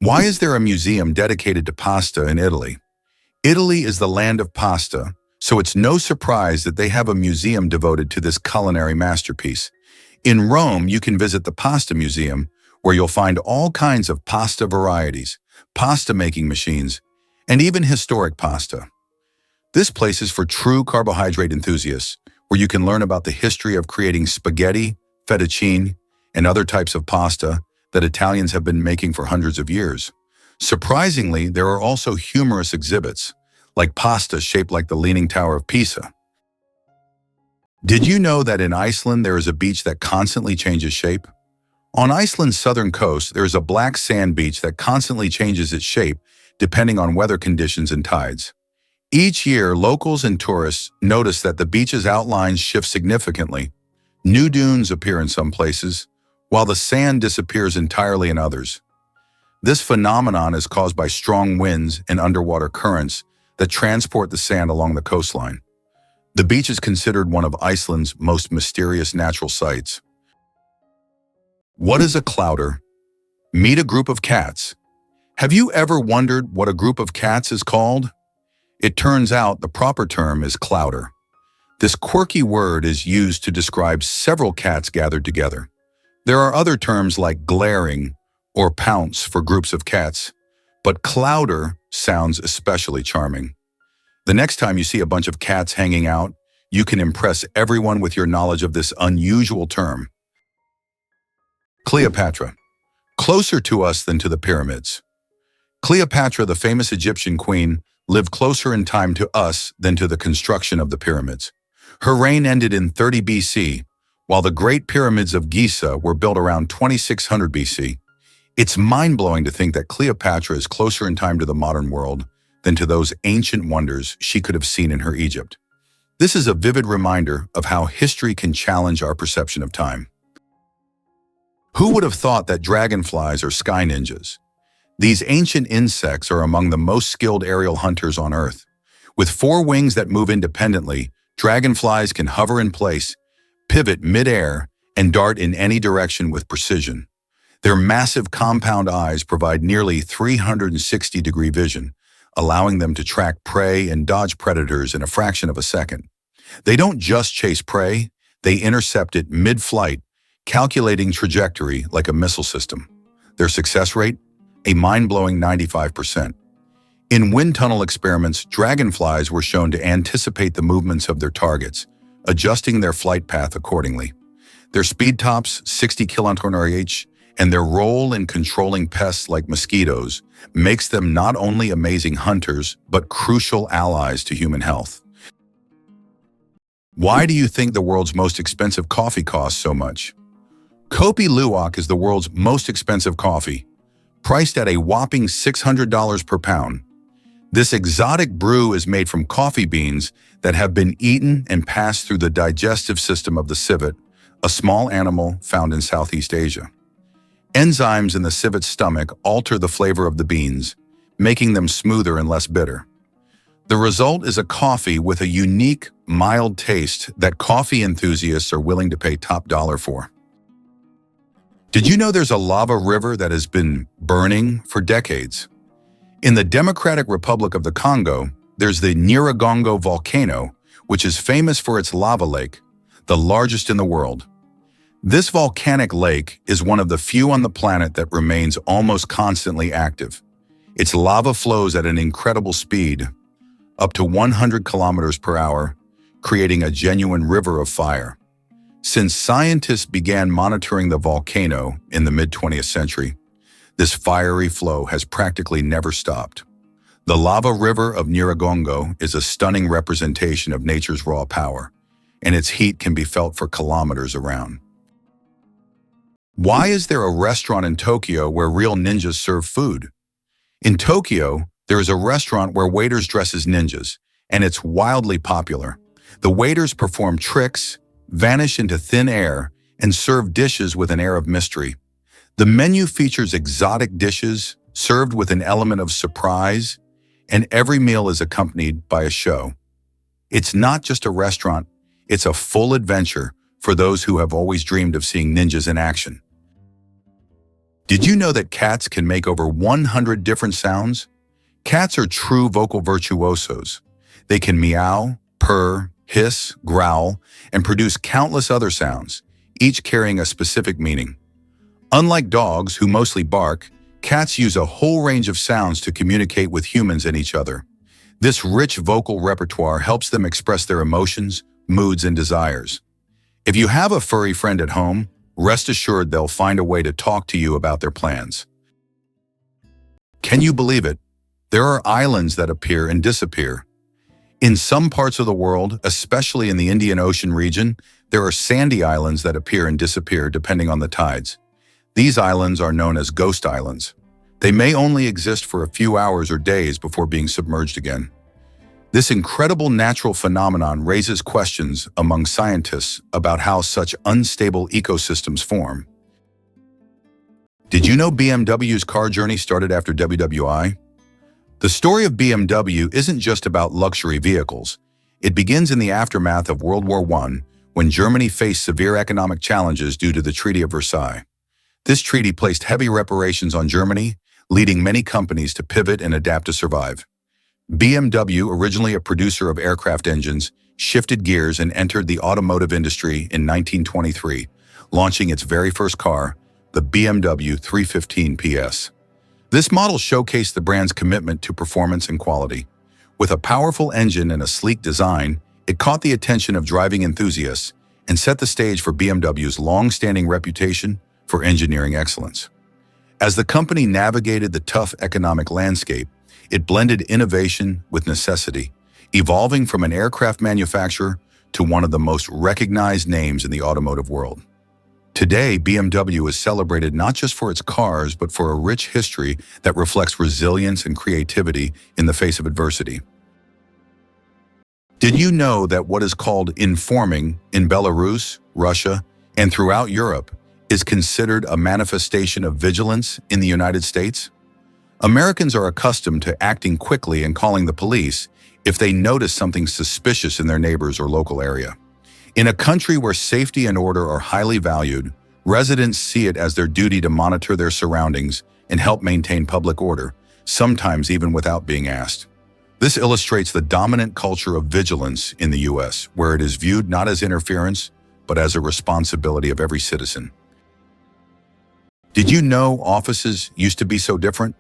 Why is there a museum dedicated to pasta in Italy? Italy is the land of pasta, so it's no surprise that they have a museum devoted to this culinary masterpiece. In Rome, you can visit the Pasta Museum, where you'll find all kinds of pasta varieties, pasta-making machines, and even historic pasta. This place is for true carbohydrate enthusiasts, where you can learn about the history of creating spaghetti, fettuccine, and other types of pasta that Italians have been making for hundreds of years. Surprisingly, there are also humorous exhibits, like pasta shaped like the Leaning Tower of Pisa. Did you know that in Iceland there is a beach that constantly changes shape? On Iceland's southern coast, there is a black sand beach that constantly changes its shape depending on weather conditions and tides. Each year, locals and tourists notice that the beach's outlines shift significantly. New dunes appear in some places, while the sand disappears entirely in others. This phenomenon is caused by strong winds and underwater currents that transport the sand along the coastline. The beach is considered one of Iceland's most mysterious natural sights. What is a clowder? Meet a group of cats. Have you ever wondered what a group of cats is called? It turns out the proper term is clowder. This quirky word is used to describe several cats gathered together. There are other terms like glaring or pounce for groups of cats, but clowder sounds especially charming. The next time you see a bunch of cats hanging out, you can impress everyone with your knowledge of this unusual term. Cleopatra. Closer to us than to the pyramids. Cleopatra, the famous Egyptian queen, lived closer in time to us than to the construction of the pyramids. Her reign ended in 30 BC, while the Great Pyramids of Giza were built around 2600 BC. It's mind-blowing to think that Cleopatra is closer in time to the modern world than to those ancient wonders she could have seen in her Egypt. This is a vivid reminder of how history can challenge our perception of time. Who would have thought that dragonflies are sky ninjas? These ancient insects are among the most skilled aerial hunters on Earth. With 4 wings that move independently, dragonflies can hover in place, pivot mid-air, and dart in any direction with precision. Their massive compound eyes provide nearly 360-degree vision, allowing them to track prey and dodge predators in a fraction of a second. They don't just chase prey, they intercept it mid-flight, calculating trajectory like a missile system. Their success rate? A mind-blowing 95%. In wind tunnel experiments, dragonflies were shown to anticipate the movements of their targets, adjusting their flight path accordingly. Their speed tops, 60 km/h, and their role in controlling pests like mosquitoes makes them not only amazing hunters, but crucial allies to human health. Why do you think the world's most expensive coffee costs so much? Kopi Luwak is the world's most expensive coffee, priced at a whopping $600 per pound. This exotic brew is made from coffee beans that have been eaten and passed through the digestive system of the civet, a small animal found in Southeast Asia. Enzymes in the civet's stomach alter the flavor of the beans, making them smoother and less bitter. The result is a coffee with a unique, mild taste that coffee enthusiasts are willing to pay top dollar for. Did you know there's a lava river that has been burning for decades? In the Democratic Republic of the Congo, there's the Nyiragongo volcano, which is famous for its lava lake, the largest in the world. This volcanic lake is one of the few on the planet that remains almost constantly active. Its lava flows at an incredible speed, up to 100 kilometers per hour, creating a genuine river of fire. Since scientists began monitoring the volcano in the mid-20th century, this fiery flow has practically never stopped. The lava river of Nyiragongo is a stunning representation of nature's raw power, and its heat can be felt for kilometers around. Why is there a restaurant in Tokyo where real ninjas serve food? In Tokyo, there is a restaurant where waiters dress as ninjas, and it's wildly popular. The waiters perform tricks, vanish into thin air, and serve dishes with an air of mystery. The menu features exotic dishes served with an element of surprise, and every meal is accompanied by a show. It's not just a restaurant, it's a full adventure for those who have always dreamed of seeing ninjas in action. Did you know that cats can make over 100 different sounds? Cats are true vocal virtuosos. They can meow, purr, hiss, growl, and produce countless other sounds, each carrying a specific meaning. Unlike dogs, who mostly bark, cats use a whole range of sounds to communicate with humans and each other. This rich vocal repertoire helps them express their emotions, moods, and desires. If you have a furry friend at home, rest assured they'll find a way to talk to you about their plans. Can you believe it? There are islands that appear and disappear. In some parts of the world, especially in the Indian Ocean region, there are sandy islands that appear and disappear depending on the tides. These islands are known as ghost islands. They may only exist for a few hours or days before being submerged again. This incredible natural phenomenon raises questions among scientists about how such unstable ecosystems form. Did you know BMW's car journey started after WWI? The story of BMW isn't just about luxury vehicles. It begins in the aftermath of World War I, when Germany faced severe economic challenges due to the Treaty of Versailles. This treaty placed heavy reparations on Germany, leading many companies to pivot and adapt to survive. BMW, originally a producer of aircraft engines, shifted gears and entered the automotive industry in 1923, launching its very first car, the BMW 315 PS. This model showcased the brand's commitment to performance and quality. With a powerful engine and a sleek design, it caught the attention of driving enthusiasts and set the stage for BMW's long-standing reputation for engineering excellence. As the company navigated the tough economic landscape, it blended innovation with necessity, evolving from an aircraft manufacturer to one of the most recognized names in the automotive world. Today, BMW is celebrated not just for its cars, but for a rich history that reflects resilience and creativity in the face of adversity. Did you know that what is called informing in Belarus, Russia, and throughout Europe is considered a manifestation of vigilance in the United States? Americans are accustomed to acting quickly and calling the police if they notice something suspicious in their neighbors or local area. In a country where safety and order are highly valued, residents see it as their duty to monitor their surroundings and help maintain public order, sometimes even without being asked. This illustrates the dominant culture of vigilance in the U.S., where it is viewed not as interference, but as a responsibility of every citizen. Did you know offices used to be so different?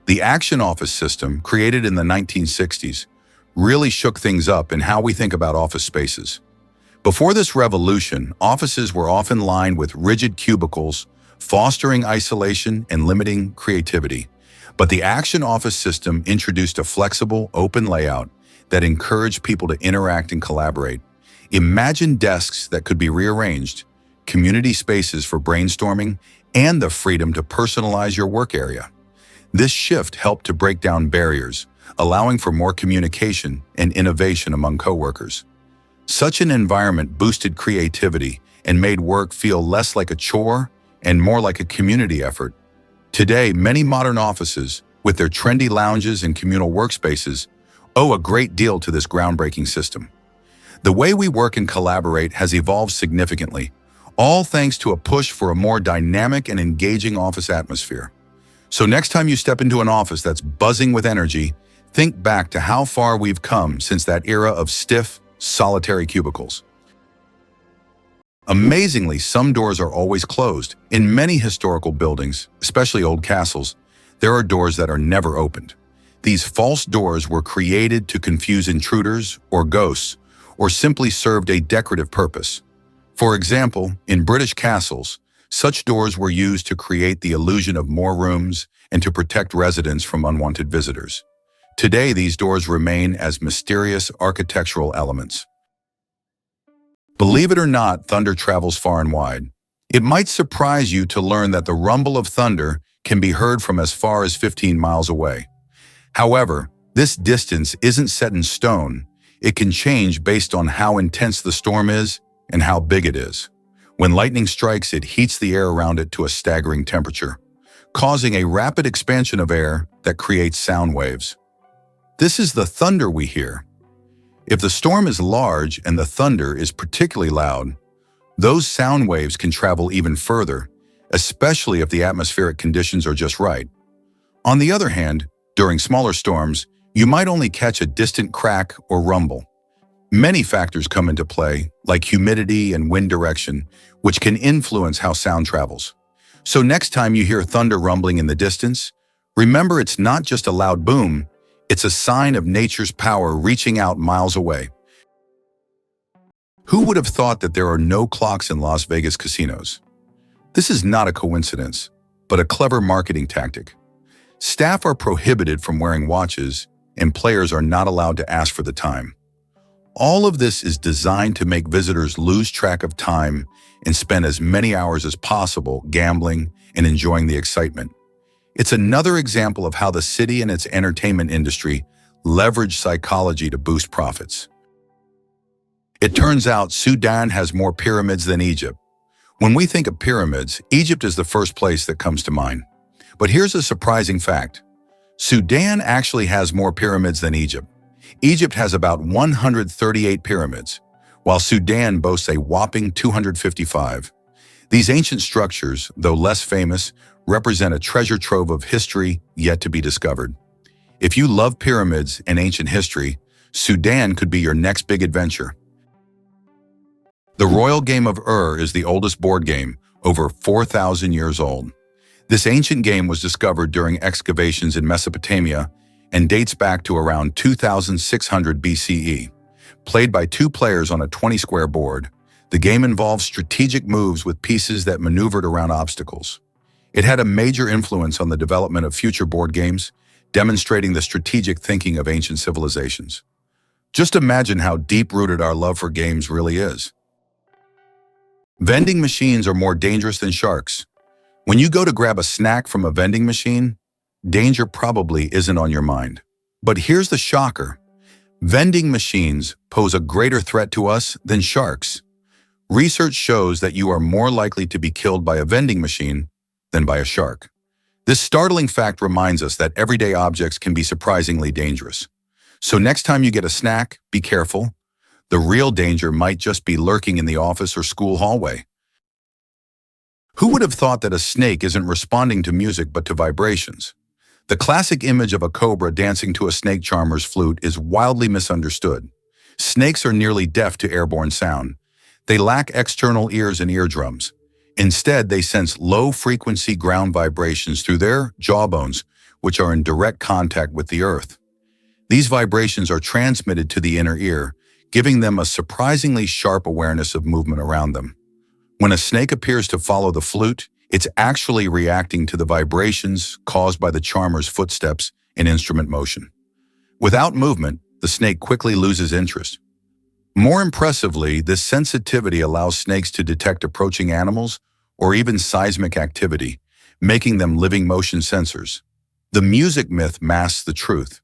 The Action Office system, created in the 1960s, really shook things up in how we think about office spaces. Before this revolution, offices were often lined with rigid cubicles, fostering isolation and limiting creativity. But the Action Office system introduced a flexible, open layout that encouraged people to interact and collaborate. Imagine desks that could be rearranged, community spaces for brainstorming, and the freedom to personalize your work area. This shift helped to break down barriers, allowing for more communication and innovation among coworkers. Such an environment boosted creativity and made work feel less like a chore and more like a community effort. Today, many modern offices, with their trendy lounges and communal workspaces, owe a great deal to this groundbreaking system. The way we work and collaborate has evolved significantly, all thanks to a push for a more dynamic and engaging office atmosphere. So next time you step into an office that's buzzing with energy, think back to how far we've come since that era of stiff, solitary cubicles. Amazingly, some doors are always closed. In many historical buildings, especially old castles, there are doors that are never opened. These false doors were created to confuse intruders or ghosts, or simply served a decorative purpose. For example, in British castles, such doors were used to create the illusion of more rooms and to protect residents from unwanted visitors. Today, these doors remain as mysterious architectural elements. Believe it or not, thunder travels far and wide. It might surprise you to learn that the rumble of thunder can be heard from as far as 15 miles away. However, this distance isn't set in stone. It can change based on how intense the storm is and how big it is. When lightning strikes, it heats the air around it to a staggering temperature, causing a rapid expansion of air that creates sound waves. This is the thunder we hear. If the storm is large and the thunder is particularly loud, those sound waves can travel even further, especially if the atmospheric conditions are just right. On the other hand, during smaller storms, you might only catch a distant crack or rumble. Many factors come into play, like humidity and wind direction, which can influence how sound travels. So next time you hear thunder rumbling in the distance, remember it's not just a loud boom, it's a sign of nature's power reaching out miles away. Who would have thought that there are no clocks in Las Vegas casinos? This is not a coincidence, but a clever marketing tactic. Staff are prohibited from wearing watches, and players are not allowed to ask for the time. All of this is designed to make visitors lose track of time and spend as many hours as possible gambling and enjoying the excitement. It's another example of how the city and its entertainment industry leverage psychology to boost profits. It turns out Sudan has more pyramids than Egypt. When we think of pyramids, Egypt is the first place that comes to mind. But here's a surprising fact. Sudan actually has more pyramids than Egypt. Egypt has about 138 pyramids, while Sudan boasts a whopping 255. These ancient structures, though less famous, represent a treasure trove of history yet to be discovered. If you love pyramids and ancient history, Sudan could be your next big adventure. The Royal Game of Ur is the oldest board game, over 4,000 years old. This ancient game was discovered during excavations in Mesopotamia and dates back to around 2600 BCE. Played by two players on a 20-square board, the game involved strategic moves with pieces that maneuvered around obstacles. It had a major influence on the development of future board games, demonstrating the strategic thinking of ancient civilizations. Just imagine how deep-rooted our love for games really is. Vending machines are more dangerous than sharks. When you go to grab a snack from a vending machine, danger probably isn't on your mind. But here's the shocker. Vending machines pose a greater threat to us than sharks. Research shows that you are more likely to be killed by a vending machine than by a shark. This startling fact reminds us that everyday objects can be surprisingly dangerous. So next time you get a snack, be careful. The real danger might just be lurking in the office or school hallway. Who would have thought that a snake isn't responding to music but to vibrations? The classic image of a cobra dancing to a snake charmer's flute is wildly misunderstood. Snakes are nearly deaf to airborne sound. They lack external ears and eardrums. Instead, they sense low-frequency ground vibrations through their jawbones, which are in direct contact with the earth. These vibrations are transmitted to the inner ear, giving them a surprisingly sharp awareness of movement around them. When a snake appears to follow the flute, it's actually reacting to the vibrations caused by the charmer's footsteps and instrument motion. Without movement, the snake quickly loses interest. More impressively, this sensitivity allows snakes to detect approaching animals or even seismic activity, making them living motion sensors. The music myth masks the truth.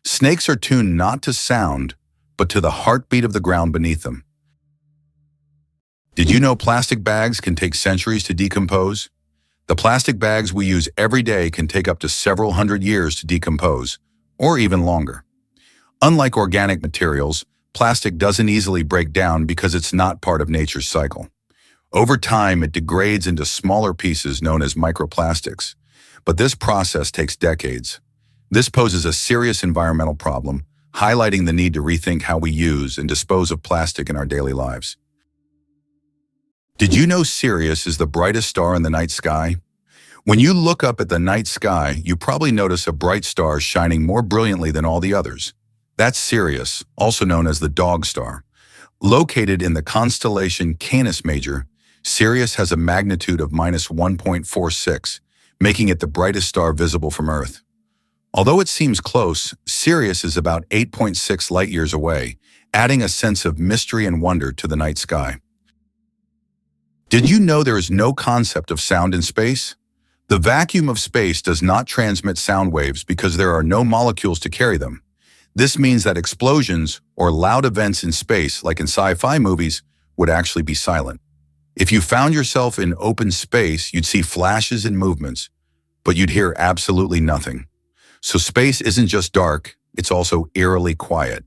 Snakes are tuned not to sound, but to the heartbeat of the ground beneath them. Did you know plastic bags can take centuries to decompose? The plastic bags we use every day can take up to several hundred years to decompose, or even longer. Unlike organic materials, plastic doesn't easily break down because it's not part of nature's cycle. Over time, it degrades into smaller pieces known as microplastics, but this process takes decades. This poses a serious environmental problem, highlighting the need to rethink how we use and dispose of plastic in our daily lives. Did you know Sirius is the brightest star in the night sky? When you look up at the night sky, you probably notice a bright star shining more brilliantly than all the others. That's Sirius, also known as the Dog Star. Located in the constellation Canis Major, Sirius has a magnitude of -1.46, making it the brightest star visible from Earth. Although it seems close, Sirius is about 8.6 light-years away, adding a sense of mystery and wonder to the night sky. Did you know there is no concept of sound in space? The vacuum of space does not transmit sound waves because there are no molecules to carry them. This means that explosions or loud events in space, like in sci-fi movies, would actually be silent. If you found yourself in open space, you'd see flashes and movements, but you'd hear absolutely nothing. So space isn't just dark, it's also eerily quiet.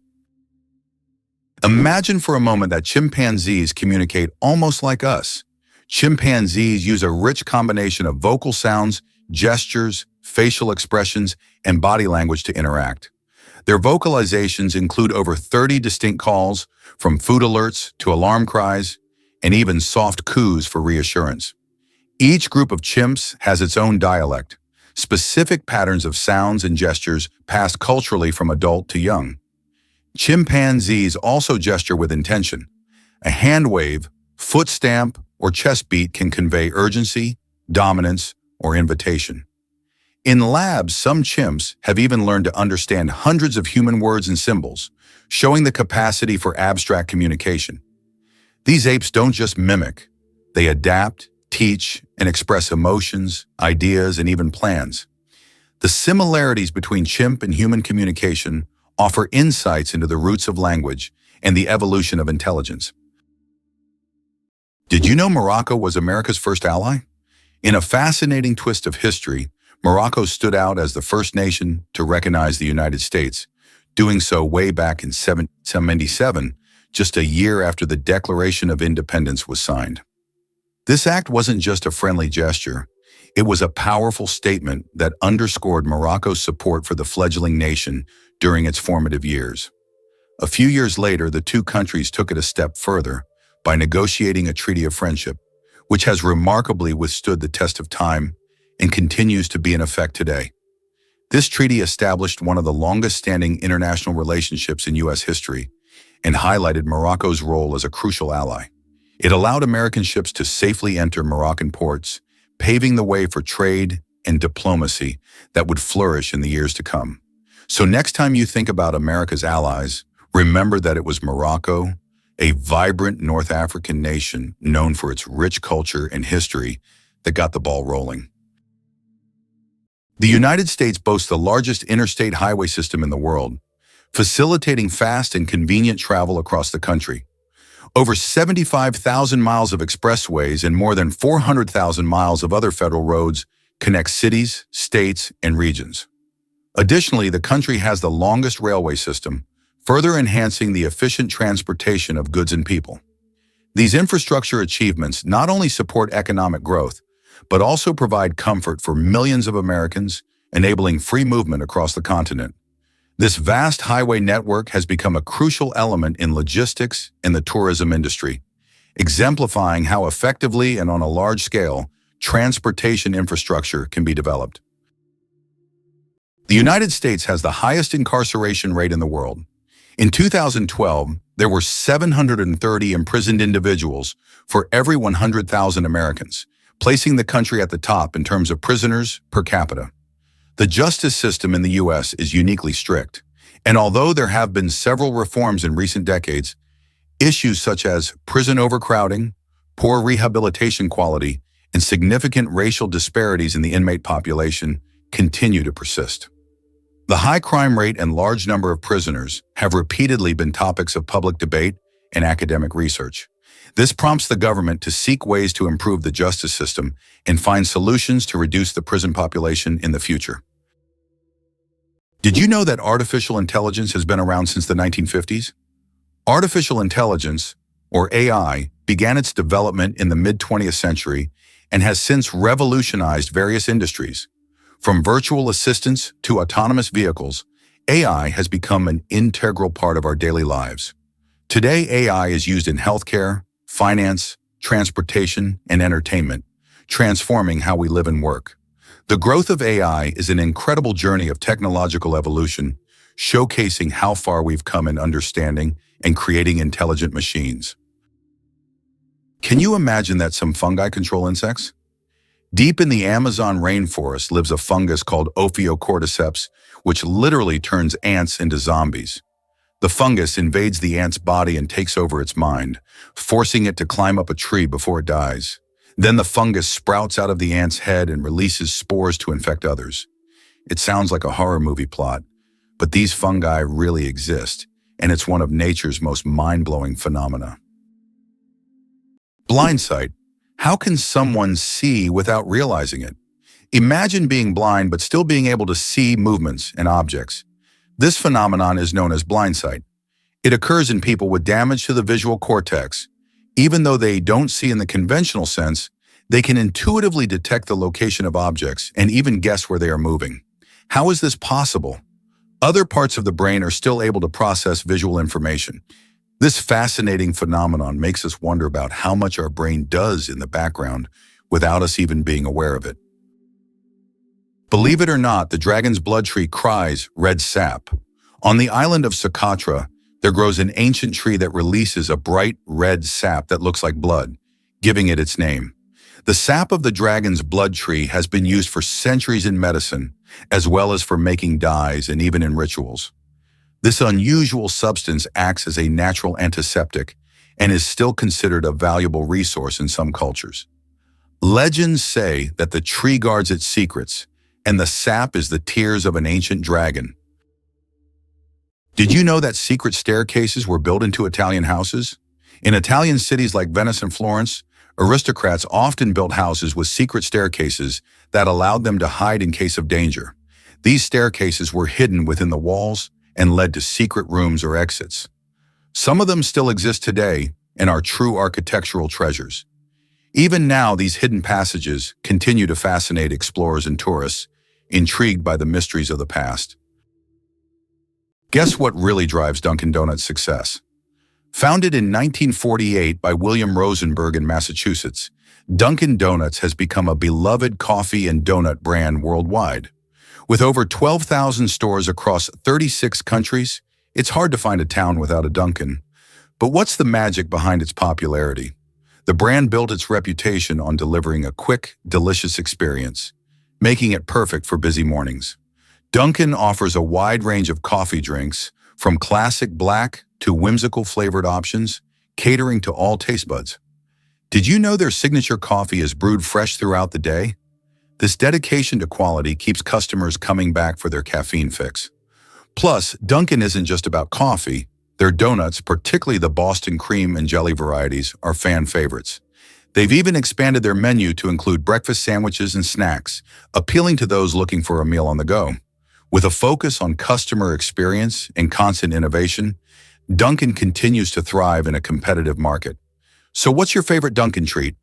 Imagine for a moment that chimpanzees communicate almost like us. Chimpanzees use a rich combination of vocal sounds, gestures, facial expressions, and body language to interact. Their vocalizations include over 30 distinct calls, from food alerts to alarm cries, and even soft coos for reassurance. Each group of chimps has its own dialect, specific patterns of sounds and gestures passed culturally from adult to young. Chimpanzees also gesture with intention. A hand wave, foot stamp, or chest beat can convey urgency, dominance, or invitation. In labs, some chimps have even learned to understand hundreds of human words and symbols, showing the capacity for abstract communication. These apes don't just mimic, they adapt, teach, and express emotions, ideas, and even plans. The similarities between chimp and human communication offer insights into the roots of language and the evolution of intelligence. Did you know Morocco was America's first ally? In a fascinating twist of history, Morocco stood out as the first nation to recognize the United States, doing so way back in 1777, just a year after the Declaration of Independence was signed. This act wasn't just a friendly gesture, it was a powerful statement that underscored Morocco's support for the fledgling nation during its formative years. A few years later, the two countries took it a step further by negotiating a treaty of friendship, which has remarkably withstood the test of time and continues to be in effect today. This treaty established one of the longest-standing international relationships in U.S. history and highlighted Morocco's role as a crucial ally. It allowed American ships to safely enter Moroccan ports, paving the way for trade and diplomacy that would flourish in the years to come. So next time you think about America's allies, remember that it was Morocco, a vibrant North African nation known for its rich culture and history, that got the ball rolling. The United States boasts the largest interstate highway system in the world, facilitating fast and convenient travel across the country. Over 75,000 miles of expressways and more than 400,000 miles of other federal roads connect cities, states, and regions. Additionally, the country has the longest railway system, further enhancing the efficient transportation of goods and people. These infrastructure achievements not only support economic growth, but also provide comfort for millions of Americans, enabling free movement across the continent. This vast highway network has become a crucial element in logistics and the tourism industry, exemplifying how effectively and on a large scale transportation infrastructure can be developed. The United States has the highest incarceration rate in the world. In 2012, there were 730 imprisoned individuals for every 100,000 Americans, placing the country at the top in terms of prisoners per capita. The justice system in the U.S. is uniquely strict, and although there have been several reforms in recent decades, issues such as prison overcrowding, poor rehabilitation quality, and significant racial disparities in the inmate population continue to persist. The high crime rate and large number of prisoners have repeatedly been topics of public debate and academic research. This prompts the government to seek ways to improve the justice system and find solutions to reduce the prison population in the future. Did you know that artificial intelligence has been around since the 1950s? Artificial intelligence, or AI, began its development in the mid-20th century and has since revolutionized various industries. From virtual assistants to autonomous vehicles, AI has become an integral part of our daily lives. Today, AI is used in healthcare, finance, transportation, and entertainment, transforming how we live and work. The growth of AI is an incredible journey of technological evolution, showcasing how far we've come in understanding and creating intelligent machines. Can you imagine that some fungi control insects? Deep in the Amazon rainforest lives a fungus called Ophiocordyceps, which literally turns ants into zombies. The fungus invades the ant's body and takes over its mind, forcing it to climb up a tree before it dies. Then the fungus sprouts out of the ant's head and releases spores to infect others. It sounds like a horror movie plot, but these fungi really exist, and it's one of nature's most mind-blowing phenomena. Blind sight. How can someone see without realizing it? Imagine being blind but still being able to see movements and objects. This phenomenon is known as blind sight. It occurs in people with damage to the visual cortex, Even though they don't see in the conventional sense, they can intuitively detect the location of objects and even guess where they are moving. How is this possible? Other parts of the brain are still able to process visual information. This fascinating phenomenon makes us wonder about how much our brain does in the background without us even being aware of it. Believe it or not, the dragon's blood tree cries red sap. On the island of Socotra, there grows an ancient tree that releases a bright red sap that looks like blood, giving it its name. The sap of the dragon's blood tree has been used for centuries in medicine, as well as for making dyes and even in rituals. This unusual substance acts as a natural antiseptic and is still considered a valuable resource in some cultures. Legends say that the tree guards its secrets, and the sap is the tears of an ancient dragon. Did you know that secret staircases were built into Italian houses? In Italian cities like Venice and Florence, aristocrats often built houses with secret staircases that allowed them to hide in case of danger. These staircases were hidden within the walls and led to secret rooms or exits. Some of them still exist today and are true architectural treasures. Even now, these hidden passages continue to fascinate explorers and tourists, intrigued by the mysteries of the past. Guess what really drives Dunkin' Donuts' success? Founded in 1948 by William Rosenberg in Massachusetts, Dunkin' Donuts has become a beloved coffee and donut brand worldwide. With over 12,000 stores across 36 countries, it's hard to find a town without a Dunkin'. But what's the magic behind its popularity? The brand built its reputation on delivering a quick, delicious experience, making it perfect for busy mornings. Dunkin' offers a wide range of coffee drinks, from classic black to whimsical flavored options, catering to all taste buds. Did you know their signature coffee is brewed fresh throughout the day? This dedication to quality keeps customers coming back for their caffeine fix. Plus, Dunkin' isn't just about coffee. Their donuts, particularly the Boston cream and jelly varieties, are fan favorites. They've even expanded their menu to include breakfast sandwiches and snacks, appealing to those looking for a meal on the go. With a focus on customer experience and constant innovation, Dunkin' continues to thrive in a competitive market. So what's your favorite Dunkin' treat?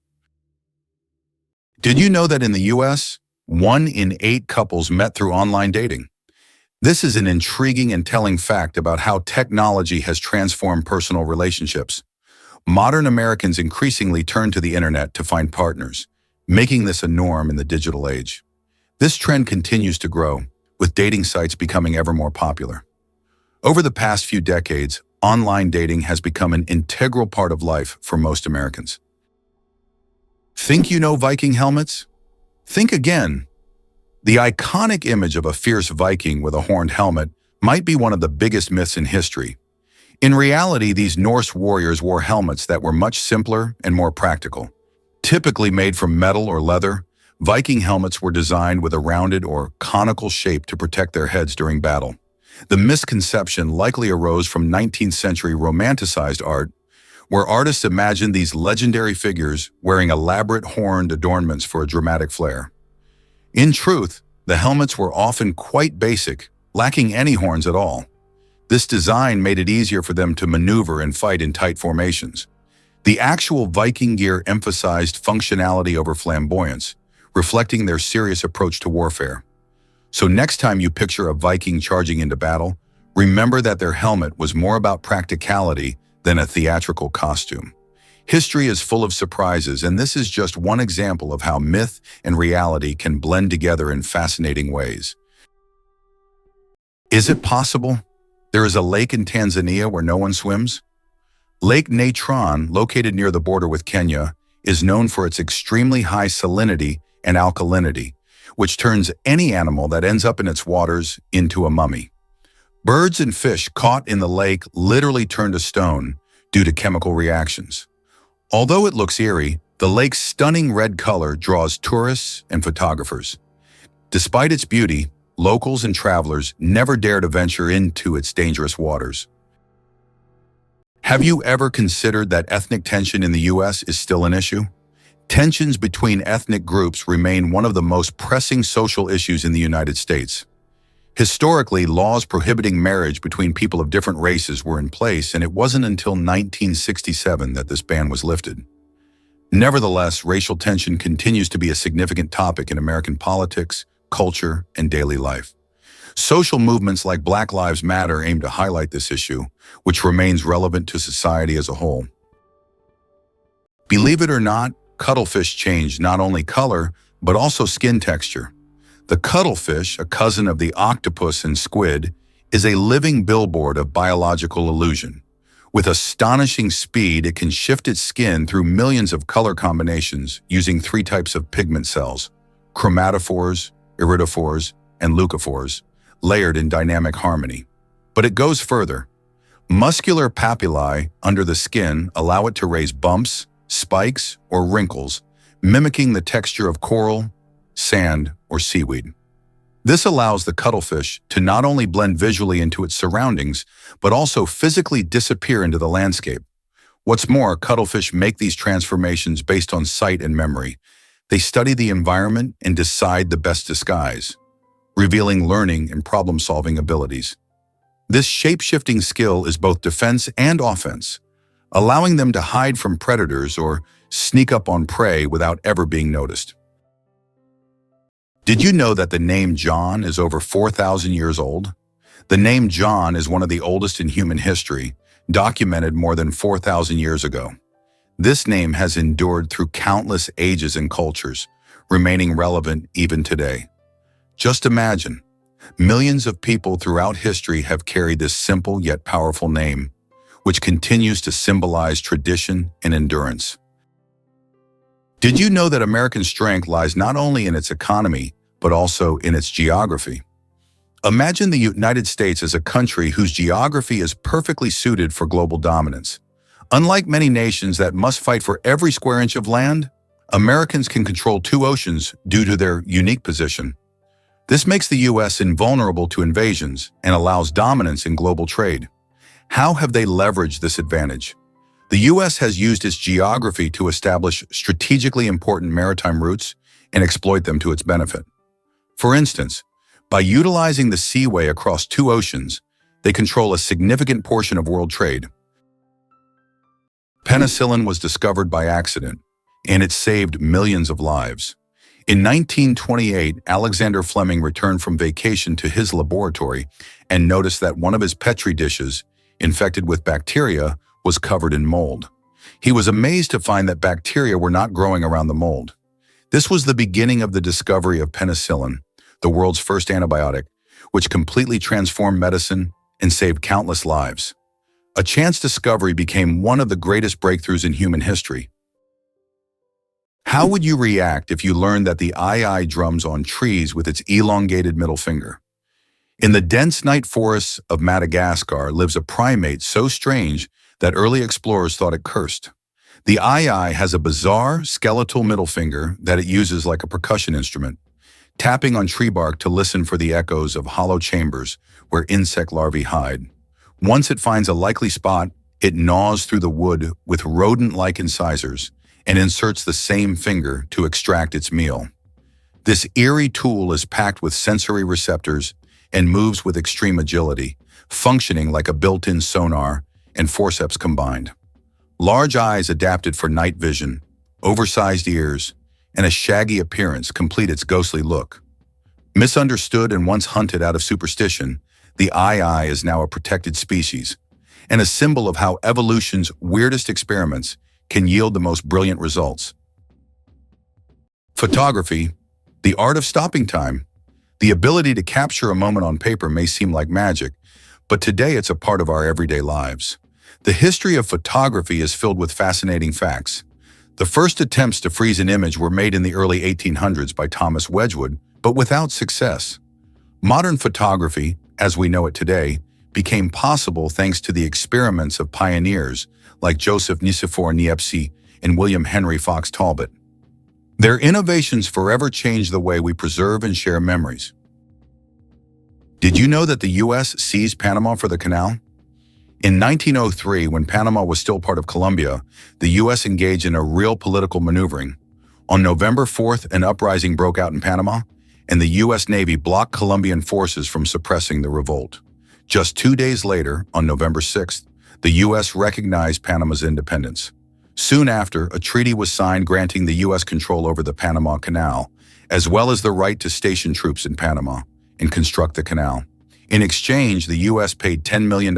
Did you know that in the US, 1 in 8 couples met through online dating? This is an intriguing and telling fact about how technology has transformed personal relationships. Modern Americans increasingly turn to the internet to find partners, making this a norm in the digital age. This trend continues to grow, with dating sites becoming ever more popular. Over the past few decades, online dating has become an integral part of life for most Americans. Think you know Viking helmets? Think again. The iconic image of a fierce Viking with a horned helmet might be one of the biggest myths in history. In reality, these Norse warriors wore helmets that were much simpler and more practical. Typically made from metal or leather, Viking helmets were designed with a rounded or conical shape to protect their heads during battle. The misconception likely arose from 19th century romanticized art, where artists imagined these legendary figures wearing elaborate horned adornments for a dramatic flair. In truth, the helmets were often quite basic, lacking any horns at all. This design made it easier for them to maneuver and fight in tight formations. The actual Viking gear emphasized functionality over flamboyance, reflecting their serious approach to warfare. So next time you picture a Viking charging into battle, remember that their helmet was more about practicality than a theatrical costume. History is full of surprises, and this is just one example of how myth and reality can blend together in fascinating ways. Is it possible there is a lake in Tanzania where no one swims? Lake Natron, located near the border with Kenya, is known for its extremely high salinity and alkalinity, which turns any animal that ends up in its waters into a mummy. Birds and fish caught in the lake literally turn to stone due to chemical reactions. Although it looks eerie, the lake's stunning red color draws tourists and photographers. Despite its beauty, locals and travelers never dare to venture into its dangerous waters. Have you ever considered that ethnic tension in the US is still an issue? Tensions between ethnic groups remain one of the most pressing social issues in the United States. Historically, laws prohibiting marriage between people of different races were in place, and it wasn't until 1967 that this ban was lifted. Nevertheless, racial tension continues to be a significant topic in American politics, culture, and daily life. Social movements like Black Lives Matter aim to highlight this issue, which remains relevant to society as a whole. Believe it or not, cuttlefish change not only color, but also skin texture. The cuttlefish, a cousin of the octopus and squid, is a living billboard of biological illusion. With astonishing speed, it can shift its skin through millions of color combinations using three types of pigment cells: chromatophores, iridophores, and leucophores, layered in dynamic harmony. But it goes further. Muscular papillae under the skin allow it to raise bumps, spikes, or wrinkles, mimicking the texture of coral, sand, or seaweed. This allows the cuttlefish to not only blend visually into its surroundings, but also physically disappear into the landscape. What's more, cuttlefish make these transformations based on sight and memory. They study the environment and decide the best disguise, revealing learning and problem-solving abilities. This shape-shifting skill is both defense and offense, allowing them to hide from predators or sneak up on prey without ever being noticed. Did you know that the name John is over 4,000 years old? The name John is one of the oldest in human history, documented more than 4,000 years ago. This name has endured through countless ages and cultures, remaining relevant even today. Just imagine, millions of people throughout history have carried this simple yet powerful name, which continues to symbolize tradition and endurance. Did you know that American strength lies not only in its economy, but also in its geography? Imagine the United States as a country whose geography is perfectly suited for global dominance. Unlike many nations that must fight for every square inch of land, Americans can control two oceans due to their unique position. This makes the U.S. invulnerable to invasions and allows dominance in global trade. How have they leveraged this advantage? The U.S. has used its geography to establish strategically important maritime routes and exploit them to its benefit. For instance, by utilizing the seaway across two oceans, they control a significant portion of world trade. Penicillin was discovered by accident, and it saved millions of lives. In 1928, Alexander Fleming returned from vacation to his laboratory and noticed that one of his Petri dishes, infected with bacteria, was covered in mold. He was amazed to find that bacteria were not growing around the mold. This was the beginning of the discovery of penicillin, the world's first antibiotic, which completely transformed medicine and saved countless lives. A chance discovery became one of the greatest breakthroughs in human history. How would you react if you learned that the ii drums on trees with its elongated middle finger? In the dense night forests of Madagascar lives a primate so strange that early explorers thought it cursed. The ii has a bizarre skeletal middle finger that it uses like a percussion instrument, tapping on tree bark to listen for the echoes of hollow chambers where insect larvae hide. Once it finds a likely spot, it gnaws through the wood with rodent-like incisors and inserts the same finger to extract its meal. This eerie tool is packed with sensory receptors and moves with extreme agility, functioning like a built-in sonar and forceps combined. Large eyes adapted for night vision, oversized ears, and a shaggy appearance complete its ghostly look. Misunderstood and once hunted out of superstition, the ii is now a protected species and a symbol of how evolution's weirdest experiments can yield the most brilliant results. Photography, the art of stopping time. The ability to capture a moment on paper may seem like magic, but today it's a part of our everyday lives. The history of photography is filled with fascinating facts. The first attempts to freeze an image were made in the early 1800s by Thomas Wedgwood, but without success. Modern photography, as we know it today, became possible thanks to the experiments of pioneers like Joseph Nicephore Niepce and William Henry Fox Talbot. Their innovations forever changed the way we preserve and share memories. Did you know that the U.S. seized Panama for the canal? In 1903, when Panama was still part of Colombia, the U.S. engaged in a real political maneuvering. On November 4th, an uprising broke out in Panama, and the U.S. Navy blocked Colombian forces from suppressing the revolt. Just 2 days later, on November 6th, the U.S. recognized Panama's independence. Soon after, a treaty was signed granting the U.S. control over the Panama Canal, as well as the right to station troops in Panama and construct the canal. In exchange, the U.S. paid $10 million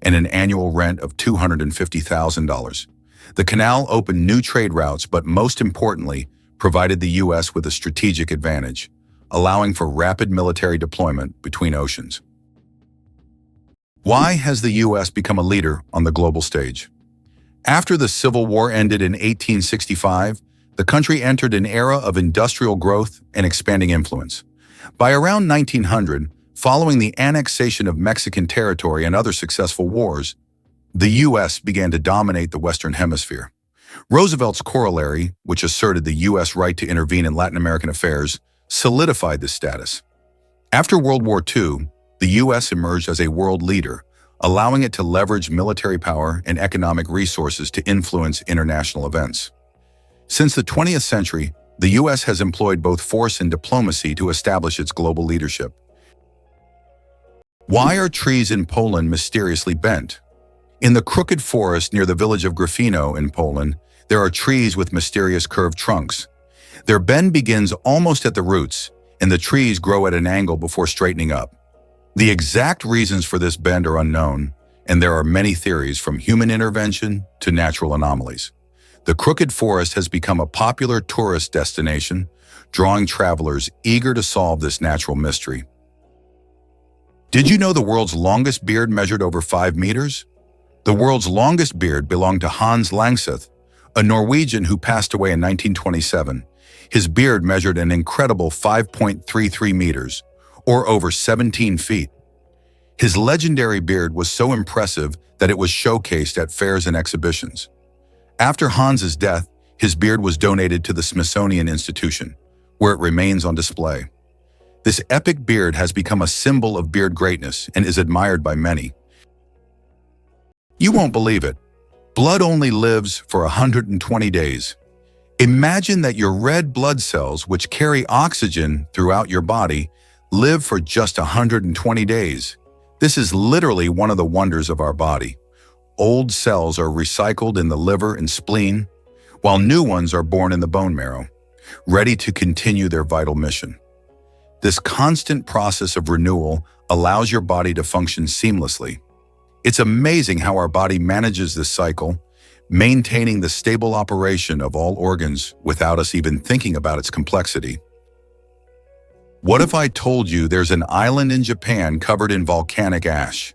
and an annual rent of $250,000. The canal opened new trade routes, but most importantly, provided the U.S. with a strategic advantage, allowing for rapid military deployment between oceans. Why has the U.S. become a leader on the global stage? After the Civil War ended in 1865, the country entered an era of industrial growth and expanding influence. By around 1900, following the annexation of Mexican territory and other successful wars, the U.S. began to dominate the Western Hemisphere. Roosevelt's corollary, which asserted the U.S. right to intervene in Latin American affairs, solidified this status. After World War II, the U.S. emerged as a world leader, allowing it to leverage military power and economic resources to influence international events. Since the 20th century, the U.S. has employed both force and diplomacy to establish its global leadership. Why are trees in Poland mysteriously bent? In the crooked forest near the village of Gryfino in Poland, there are trees with mysterious curved trunks. Their bend begins almost at the roots, and the trees grow at an angle before straightening up. The exact reasons for this bend are unknown, and there are many theories from human intervention to natural anomalies. The crooked forest has become a popular tourist destination, drawing travelers eager to solve this natural mystery. Did you know the world's longest beard measured over 5 meters? The world's longest beard belonged to Hans Langseth, a Norwegian who passed away in 1927. His beard measured an incredible 5.33 meters, or over 17 feet. His legendary beard was so impressive that it was showcased at fairs and exhibitions. After Hans's death, his beard was donated to the Smithsonian Institution, where it remains on display. This epic beard has become a symbol of beard greatness and is admired by many. You won't believe it. Blood only lives for 120 days. Imagine that your red blood cells, which carry oxygen throughout your body, live for just 120 days. This is literally one of the wonders of our body. Old cells are recycled in the liver and spleen, while new ones are born in the bone marrow, ready to continue their vital mission. This constant process of renewal allows your body to function seamlessly. It's amazing how our body manages this cycle, maintaining the stable operation of all organs without us even thinking about its complexity. What if I told you there's an island in Japan covered in volcanic ash?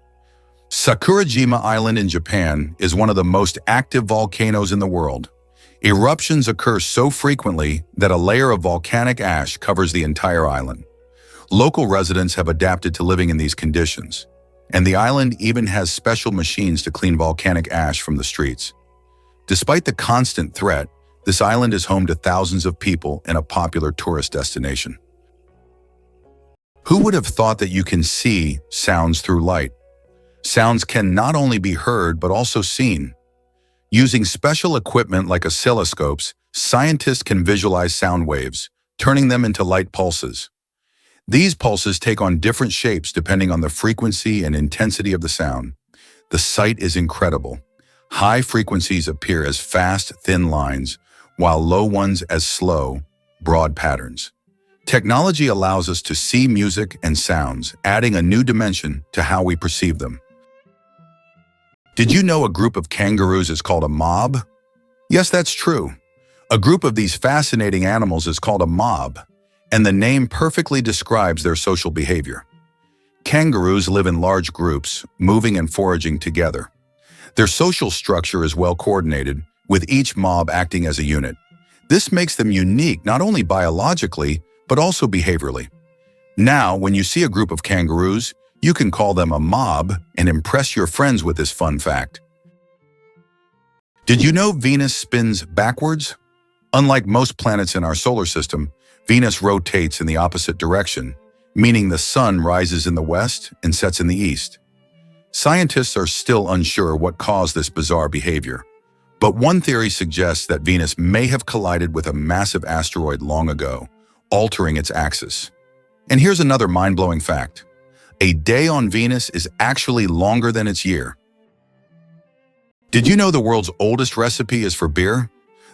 Sakurajima Island in Japan is one of the most active volcanoes in the world. Eruptions occur so frequently that a layer of volcanic ash covers the entire island. Local residents have adapted to living in these conditions, and the island even has special machines to clean volcanic ash from the streets. Despite the constant threat, this island is home to thousands of people and a popular tourist destination. Who would have thought that you can see sounds through light? Sounds can not only be heard but also seen. Using special equipment like oscilloscopes, scientists can visualize sound waves, turning them into light pulses. These pulses take on different shapes depending on the frequency and intensity of the sound. The sight is incredible. High frequencies appear as fast, thin lines, while low ones as slow, broad patterns. Technology allows us to see music and sounds, adding a new dimension to how we perceive them. Did you know a group of kangaroos is called a mob? Yes, that's true. A group of these fascinating animals is called a mob, and the name perfectly describes their social behavior. Kangaroos live in large groups, moving and foraging together. Their social structure is well coordinated, with each mob acting as a unit. This makes them unique not only biologically, but also behaviorally. Now, when you see a group of kangaroos, you can call them a mob and impress your friends with this fun fact. Did you know Venus spins backwards? Unlike most planets in our solar system, Venus rotates in the opposite direction, meaning the sun rises in the west and sets in the east. Scientists are still unsure what caused this bizarre behavior, but one theory suggests that Venus may have collided with a massive asteroid long ago, altering its axis. And here's another mind-blowing fact. A day on Venus is actually longer than its year. Did you know the world's oldest recipe is for beer?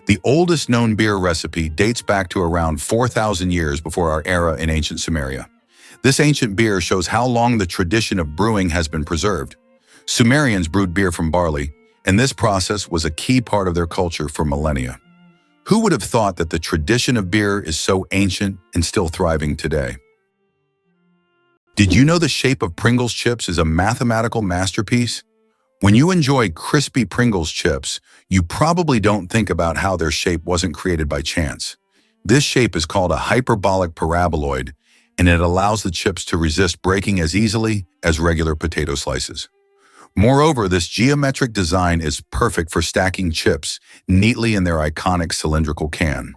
The oldest known beer recipe dates back to around 4,000 years before our era in ancient Sumeria. This ancient beer shows how long the tradition of brewing has been preserved. Sumerians brewed beer from barley, and this process was a key part of their culture for millennia. Who would have thought that the tradition of beer is so ancient and still thriving today? Did you know the shape of Pringles chips is a mathematical masterpiece? When you enjoy crispy Pringles chips, you probably don't think about how their shape wasn't created by chance. This shape is called a hyperbolic paraboloid, and it allows the chips to resist breaking as easily as regular potato slices. Moreover, this geometric design is perfect for stacking chips neatly in their iconic cylindrical can.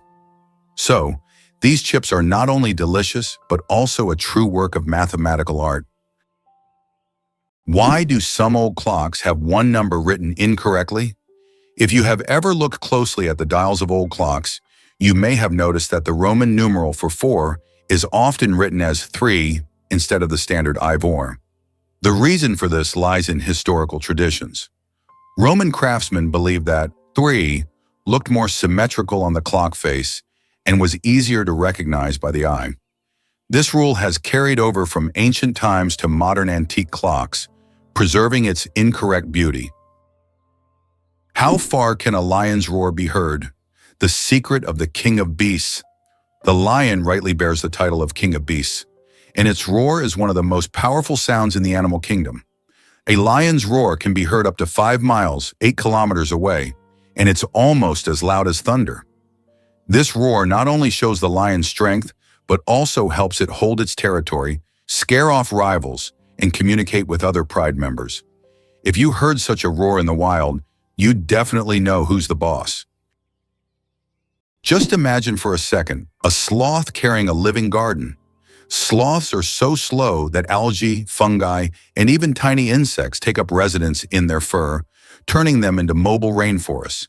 So, these chips are not only delicious, but also a true work of mathematical art. Why do some old clocks have one number written incorrectly? If you have ever looked closely at the dials of old clocks, you may have noticed that the Roman numeral for 4 is often written as 3 instead of the standard Ivor. The reason for this lies in historical traditions. Roman craftsmen believed that 3 looked more symmetrical on the clock face and was easier to recognize by the eye. This rule has carried over from ancient times to modern antique clocks, preserving its incorrect beauty. How far can a lion's roar be heard? The secret of the king of beasts. The lion rightly bears the title of king of beasts, and its roar is one of the most powerful sounds in the animal kingdom. A lion's roar can be heard up to 5 miles, 8 kilometers away, and it's almost as loud as thunder. This roar not only shows the lion's strength, but also helps it hold its territory, scare off rivals, and communicate with other pride members. If you heard such a roar in the wild, you'd definitely know who's the boss. Just imagine for a second a sloth carrying a living garden. Sloths are so slow that algae, fungi, and even tiny insects take up residence in their fur, turning them into mobile rainforests.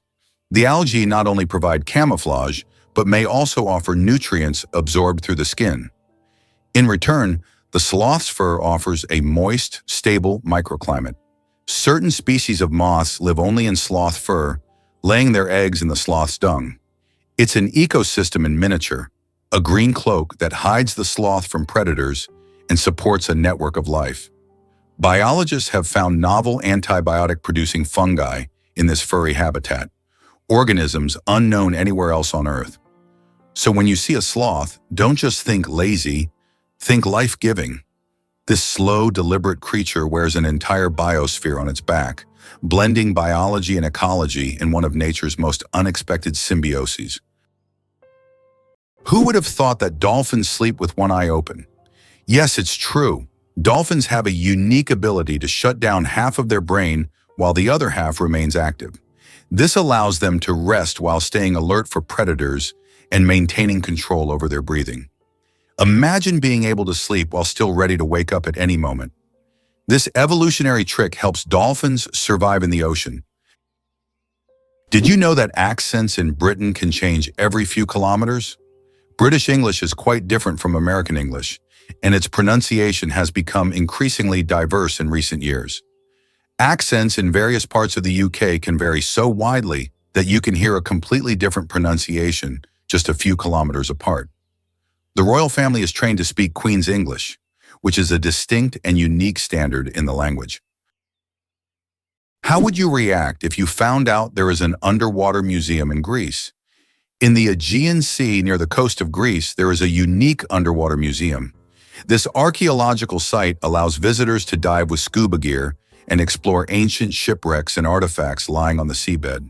The algae not only provide camouflage, but may also offer nutrients absorbed through the skin. In return, the sloth's fur offers a moist, stable microclimate. Certain species of moths live only in sloth fur, laying their eggs in the sloth's dung. It's an ecosystem in miniature, a green cloak that hides the sloth from predators and supports a network of life. Biologists have found novel antibiotic-producing fungi in this furry habitat, organisms unknown anywhere else on Earth. So when you see a sloth, don't just think lazy, think life-giving. This slow, deliberate creature wears an entire biosphere on its back, blending biology and ecology in one of nature's most unexpected symbioses. Who would have thought that dolphins sleep with one eye open? Yes, it's true. Dolphins have a unique ability to shut down half of their brain while the other half remains active. This allows them to rest while staying alert for predators and maintaining control over their breathing. Imagine being able to sleep while still ready to wake up at any moment. This evolutionary trick helps dolphins survive in the ocean. Did you know that accents in Britain can change every few kilometers? British English is quite different from American English, and its pronunciation has become increasingly diverse in recent years. Accents in various parts of the UK can vary so widely that you can hear a completely different pronunciation just a few kilometers apart. The royal family is trained to speak Queen's English, which is a distinct and unique standard in the language. How would you react if you found out there is an underwater museum in Greece? In the Aegean Sea near the coast of Greece, there is a unique underwater museum. This archaeological site allows visitors to dive with scuba gear and explore ancient shipwrecks and artifacts lying on the seabed.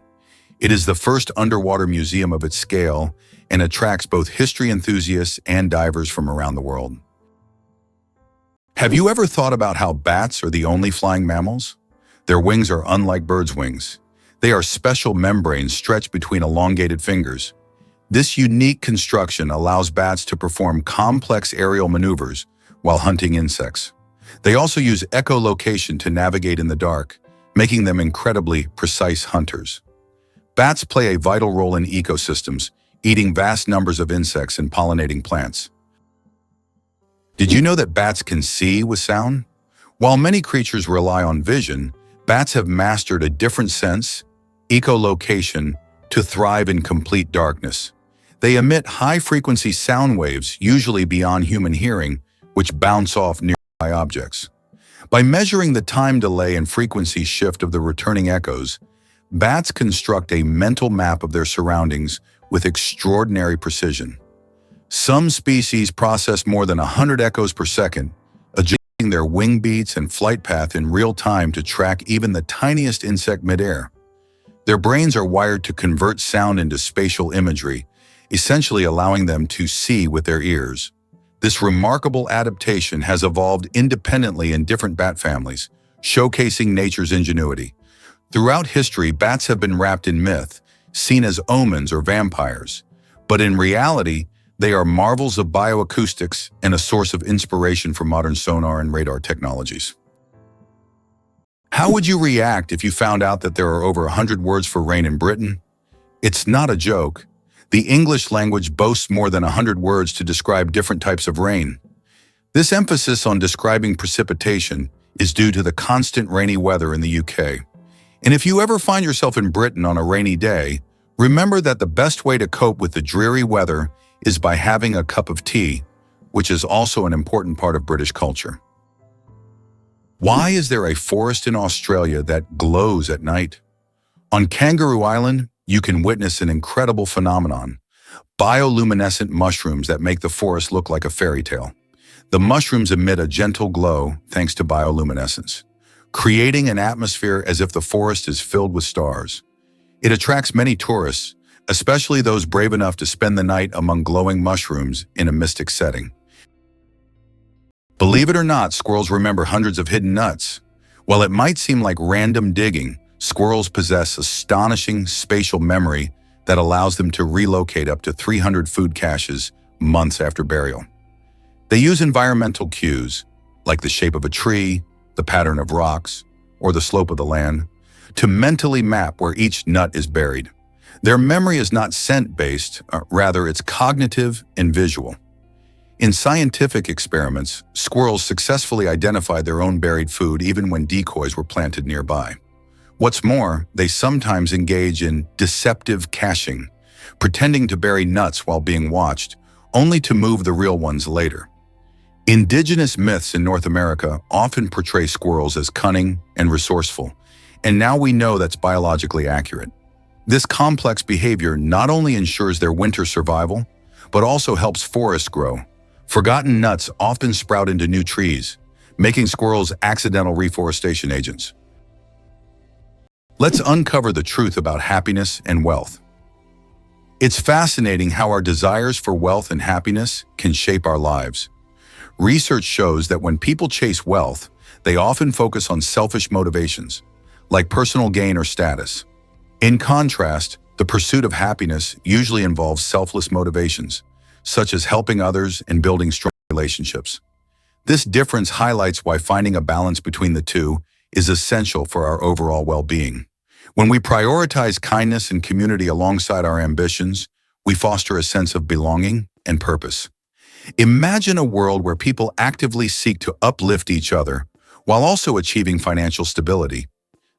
It is the first underwater museum of its scale and attracts both history enthusiasts and divers from around the world. Have you ever thought about how bats are the only flying mammals? Their wings are unlike birds' wings. They are special membranes stretched between elongated fingers. This unique construction allows bats to perform complex aerial maneuvers while hunting insects. They also use echolocation to navigate in the dark, making them incredibly precise hunters. Bats play a vital role in ecosystems, eating vast numbers of insects and pollinating plants. Did you know that bats can see with sound? While many creatures rely on vision, bats have mastered a different sense, echolocation, to thrive in complete darkness. They emit high-frequency sound waves, usually beyond human hearing, which bounce off nearby objects. By measuring the time delay and frequency shift of the returning echoes, bats construct a mental map of their surroundings with extraordinary precision. Some species process more than 100 echoes per second, adjusting their wing beats and flight path in real time to track even the tiniest insect midair. Their brains are wired to convert sound into spatial imagery, essentially allowing them to see with their ears. This remarkable adaptation has evolved independently in different bat families, showcasing nature's ingenuity. Throughout history, bats have been wrapped in myth, seen as omens or vampires. But in reality, they are marvels of bioacoustics and a source of inspiration for modern sonar and radar technologies. How would you react if you found out that there are over 100 words for rain in Britain? It's not a joke. The English language boasts more than 100 words to describe different types of rain. This emphasis on describing precipitation is due to the constant rainy weather in the UK. And if you ever find yourself in Britain on a rainy day, remember that the best way to cope with the dreary weather is by having a cup of tea, which is also an important part of British culture. Why is there a forest in Australia that glows at night? On Kangaroo Island, you can witness an incredible phenomenon: bioluminescent mushrooms that make the forest look like a fairy tale. The mushrooms emit a gentle glow thanks to bioluminescence, creating an atmosphere as if the forest is filled with stars. It attracts many tourists, especially those brave enough to spend the night among glowing mushrooms in a mystic setting. Believe it or not, squirrels remember hundreds of hidden nuts. While it might seem like random digging, squirrels possess astonishing spatial memory that allows them to relocate up to 300 food caches months after burial. They use environmental cues, like the shape of a tree, the pattern of rocks, or the slope of the land, to mentally map where each nut is buried. Their memory is not scent-based, rather it's cognitive and visual. In scientific experiments, squirrels successfully identified their own buried food even when decoys were planted nearby. What's more, they sometimes engage in deceptive caching, pretending to bury nuts while being watched, only to move the real ones later. Indigenous myths in North America often portray squirrels as cunning and resourceful, and now we know that's biologically accurate. This complex behavior not only ensures their winter survival, but also helps forests grow. Forgotten nuts often sprout into new trees, making squirrels accidental reforestation agents. Let's uncover the truth about happiness and wealth. It's fascinating how our desires for wealth and happiness can shape our lives. Research shows that when people chase wealth, they often focus on selfish motivations, like personal gain or status. In contrast, the pursuit of happiness usually involves selfless motivations, such as helping others and building strong relationships. This difference highlights why finding a balance between the two is essential for our overall well-being. When we prioritize kindness and community alongside our ambitions, we foster a sense of belonging and purpose. Imagine a world where people actively seek to uplift each other while also achieving financial stability.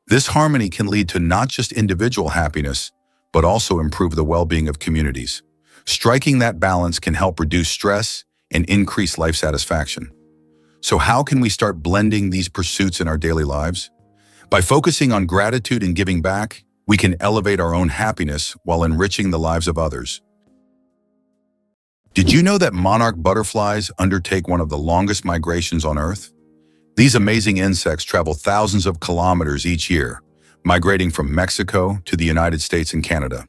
This harmony can lead to not just individual happiness, but also improve the well-being of communities. Striking that balance can help reduce stress and increase life satisfaction. So how can we start blending these pursuits in our daily lives? By focusing on gratitude and giving back, we can elevate our own happiness while enriching the lives of others. Did you know that monarch butterflies undertake one of the longest migrations on Earth? These amazing insects travel thousands of kilometers each year, migrating from Mexico to the United States and Canada.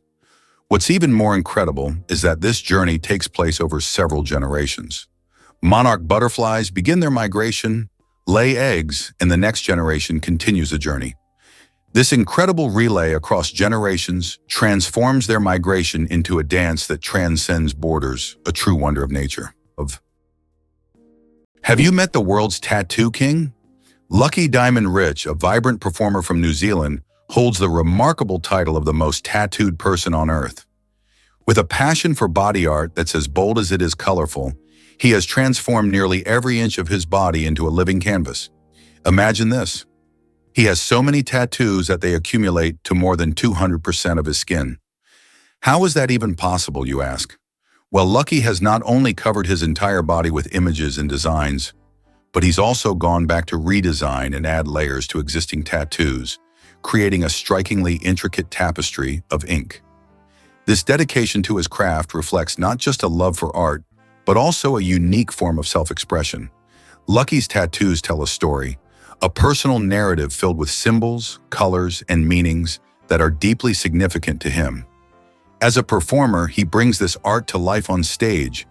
What's even more incredible is that this journey takes place over several generations. Monarch butterflies begin their migration, lay eggs, and the next generation continues the journey. This incredible relay across generations transforms their migration into a dance that transcends borders, a true wonder of nature. Have you met the world's tattoo king? Lucky Diamond Rich, a vibrant performer from New Zealand, holds the remarkable title of the most tattooed person on Earth. With a passion for body art that's as bold as it is colorful, He has transformed nearly every inch of his body into a living canvas. Imagine this. He has so many tattoos that they accumulate to more than 200% of his skin. How is that even possible, you ask? Well, Lucky has not only covered his entire body with images and designs, but he's also gone back to redesign and add layers to existing tattoos, creating a strikingly intricate tapestry of ink. This dedication to his craft reflects not just a love for art, but also a unique form of self-expression. Lucky's tattoos tell a story, a personal narrative filled with symbols, colors, and meanings that are deeply significant to him. As a performer, he brings this art to life on stage,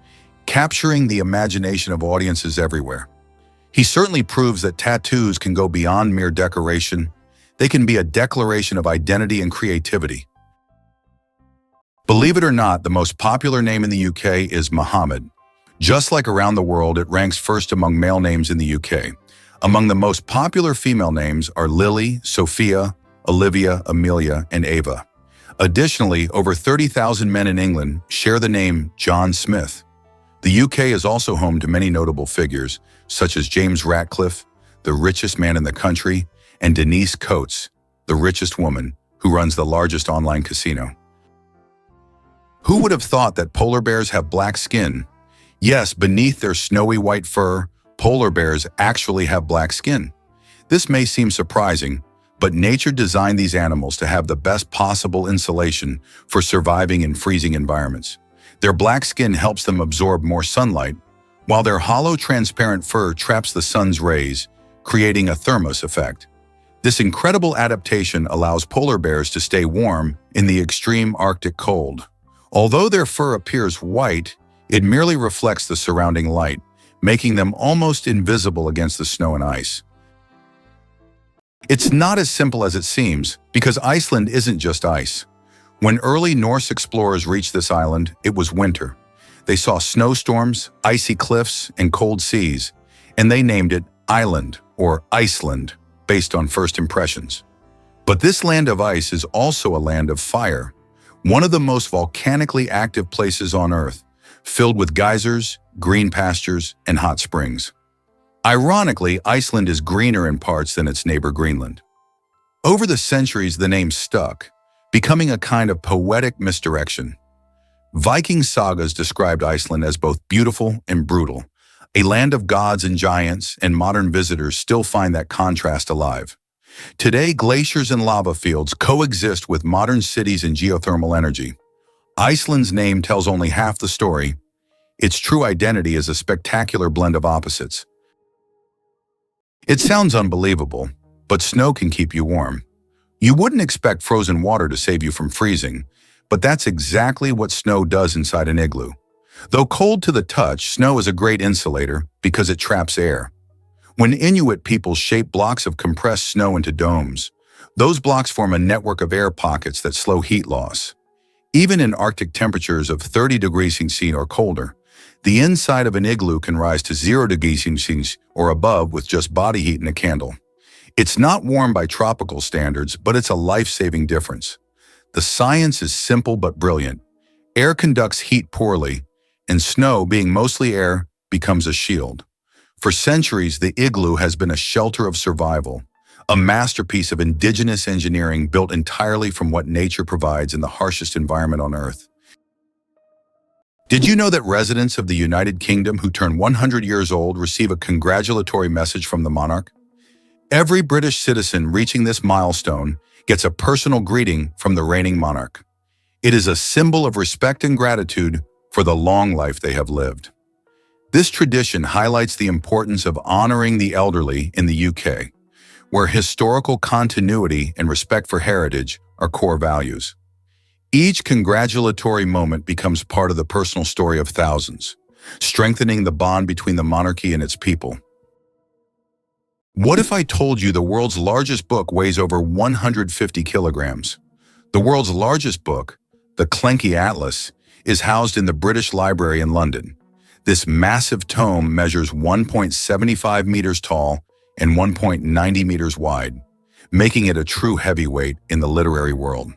capturing the imagination of audiences everywhere. He certainly proves that tattoos can go beyond mere decoration. They can be a declaration of identity and creativity. Believe it or not, the most popular name in the UK is Mohammed. Just like around the world, it ranks first among male names in the UK. Among the most popular female names are Lily, Sophia, Olivia, Amelia, and Ava. Additionally, over 30,000 men in England share the name John Smith. The UK is also home to many notable figures, such as James Ratcliffe, the richest man in the country, and Denise Coates, the richest woman, who runs the largest online casino. Who would have thought that polar bears have black skin? Yes, beneath their snowy white fur, polar bears actually have black skin. This may seem surprising, but nature designed these animals to have the best possible insulation for surviving in freezing environments. Their black skin helps them absorb more sunlight, while their hollow, transparent fur traps the sun's rays, creating a thermos effect. This incredible adaptation allows polar bears to stay warm in the extreme Arctic cold. Although their fur appears white, it merely reflects the surrounding light, making them almost invisible against the snow and ice. It's not as simple as it seems, because Iceland isn't just ice. When early Norse explorers reached this island, it was winter. They saw snowstorms, icy cliffs, and cold seas, and they named it Island or Iceland, based on first impressions. But this land of ice is also a land of fire, one of the most volcanically active places on Earth, filled with geysers, green pastures, and hot springs. Ironically, Iceland is greener in parts than its neighbor Greenland. Over the centuries, the name stuck, becoming a kind of poetic misdirection. Viking sagas described Iceland as both beautiful and brutal, a land of gods and giants, and modern visitors still find that contrast alive. Today, glaciers and lava fields coexist with modern cities and geothermal energy. Iceland's name tells only half the story. Its true identity is a spectacular blend of opposites. It sounds unbelievable, but snow can keep you warm. You wouldn't expect frozen water to save you from freezing, but that's exactly what snow does inside an igloo. Though cold to the touch, snow is a great insulator because it traps air. When Inuit people shape blocks of compressed snow into domes, those blocks form a network of air pockets that slow heat loss. Even in Arctic temperatures of 30 degrees Celsius or colder, the inside of an igloo can rise to 0 degrees Celsius or above with just body heat and a candle. It's not warm by tropical standards, but it's a life-saving difference. The science is simple but brilliant. Air conducts heat poorly, and snow, being mostly air, becomes a shield. For centuries, the igloo has been a shelter of survival, a masterpiece of indigenous engineering built entirely from what nature provides in the harshest environment on Earth. Did you know that residents of the United Kingdom who turn 100 years old receive a congratulatory message from the monarch? Every British citizen reaching this milestone gets a personal greeting from the reigning monarch. It is a symbol of respect and gratitude for the long life they have lived. This tradition highlights the importance of honoring the elderly in the UK, where historical continuity and respect for heritage are core values. Each congratulatory moment becomes part of the personal story of thousands, strengthening the bond between the monarchy and its people. What if I told you the world's largest book weighs over 150 kilograms? The world's largest book, the Clenkey Atlas, is housed in the British Library in London. This massive tome measures 1.75 meters tall and 1.90 meters wide, making it a true heavyweight in the literary world.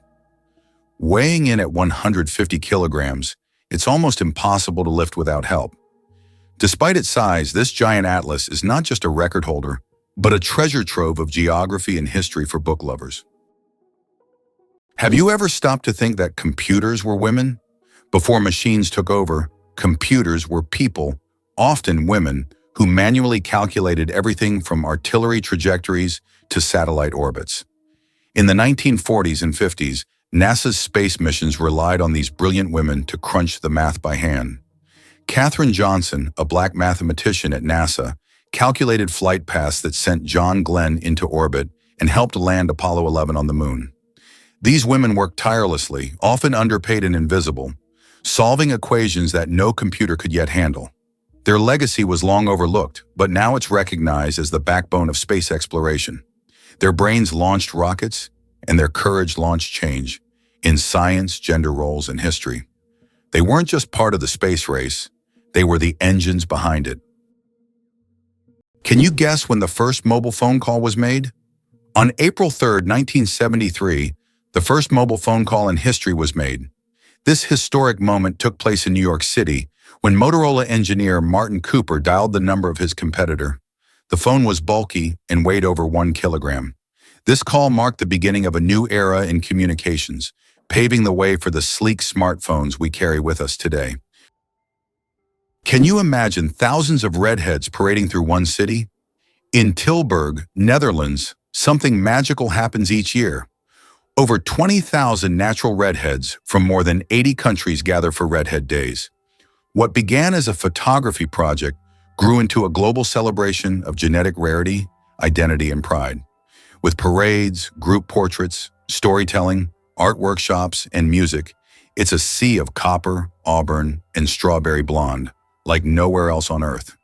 Weighing in at 150 kilograms, it's almost impossible to lift without help. Despite its size, this giant atlas is not just a record holder, but a treasure trove of geography and history for book lovers. Have you ever stopped to think that computers were women? Before machines took over, computers were people, often women, who manually calculated everything from artillery trajectories to satellite orbits. In the 1940s and 50s, NASA's space missions relied on these brilliant women to crunch the math by hand. Katherine Johnson, a black mathematician at NASA, calculated flight paths that sent John Glenn into orbit and helped land Apollo 11 on the moon. These women worked tirelessly, often underpaid and invisible, solving equations that no computer could yet handle. Their legacy was long overlooked, but now it's recognized as the backbone of space exploration. Their brains launched rockets, and their courage launched change in science, gender roles, and history. They weren't just part of the space race, they were the engines behind it. Can you guess when the first mobile phone call was made? On April 3, 1973, the first mobile phone call in history was made. This historic moment took place in New York City when Motorola engineer Martin Cooper dialed the number of his competitor. The phone was bulky and weighed over 1 kilogram. This call marked the beginning of a new era in communications, paving the way for the sleek smartphones we carry with us today. Can you imagine thousands of redheads parading through one city? In Tilburg, Netherlands, something magical happens each year. Over 20,000 natural redheads from more than 80 countries gather for Redhead Days. What began as a photography project grew into a global celebration of genetic rarity, identity, and pride. With parades, group portraits, storytelling, art workshops, and music, it's a sea of copper, auburn, and strawberry blonde, like nowhere else on Earth.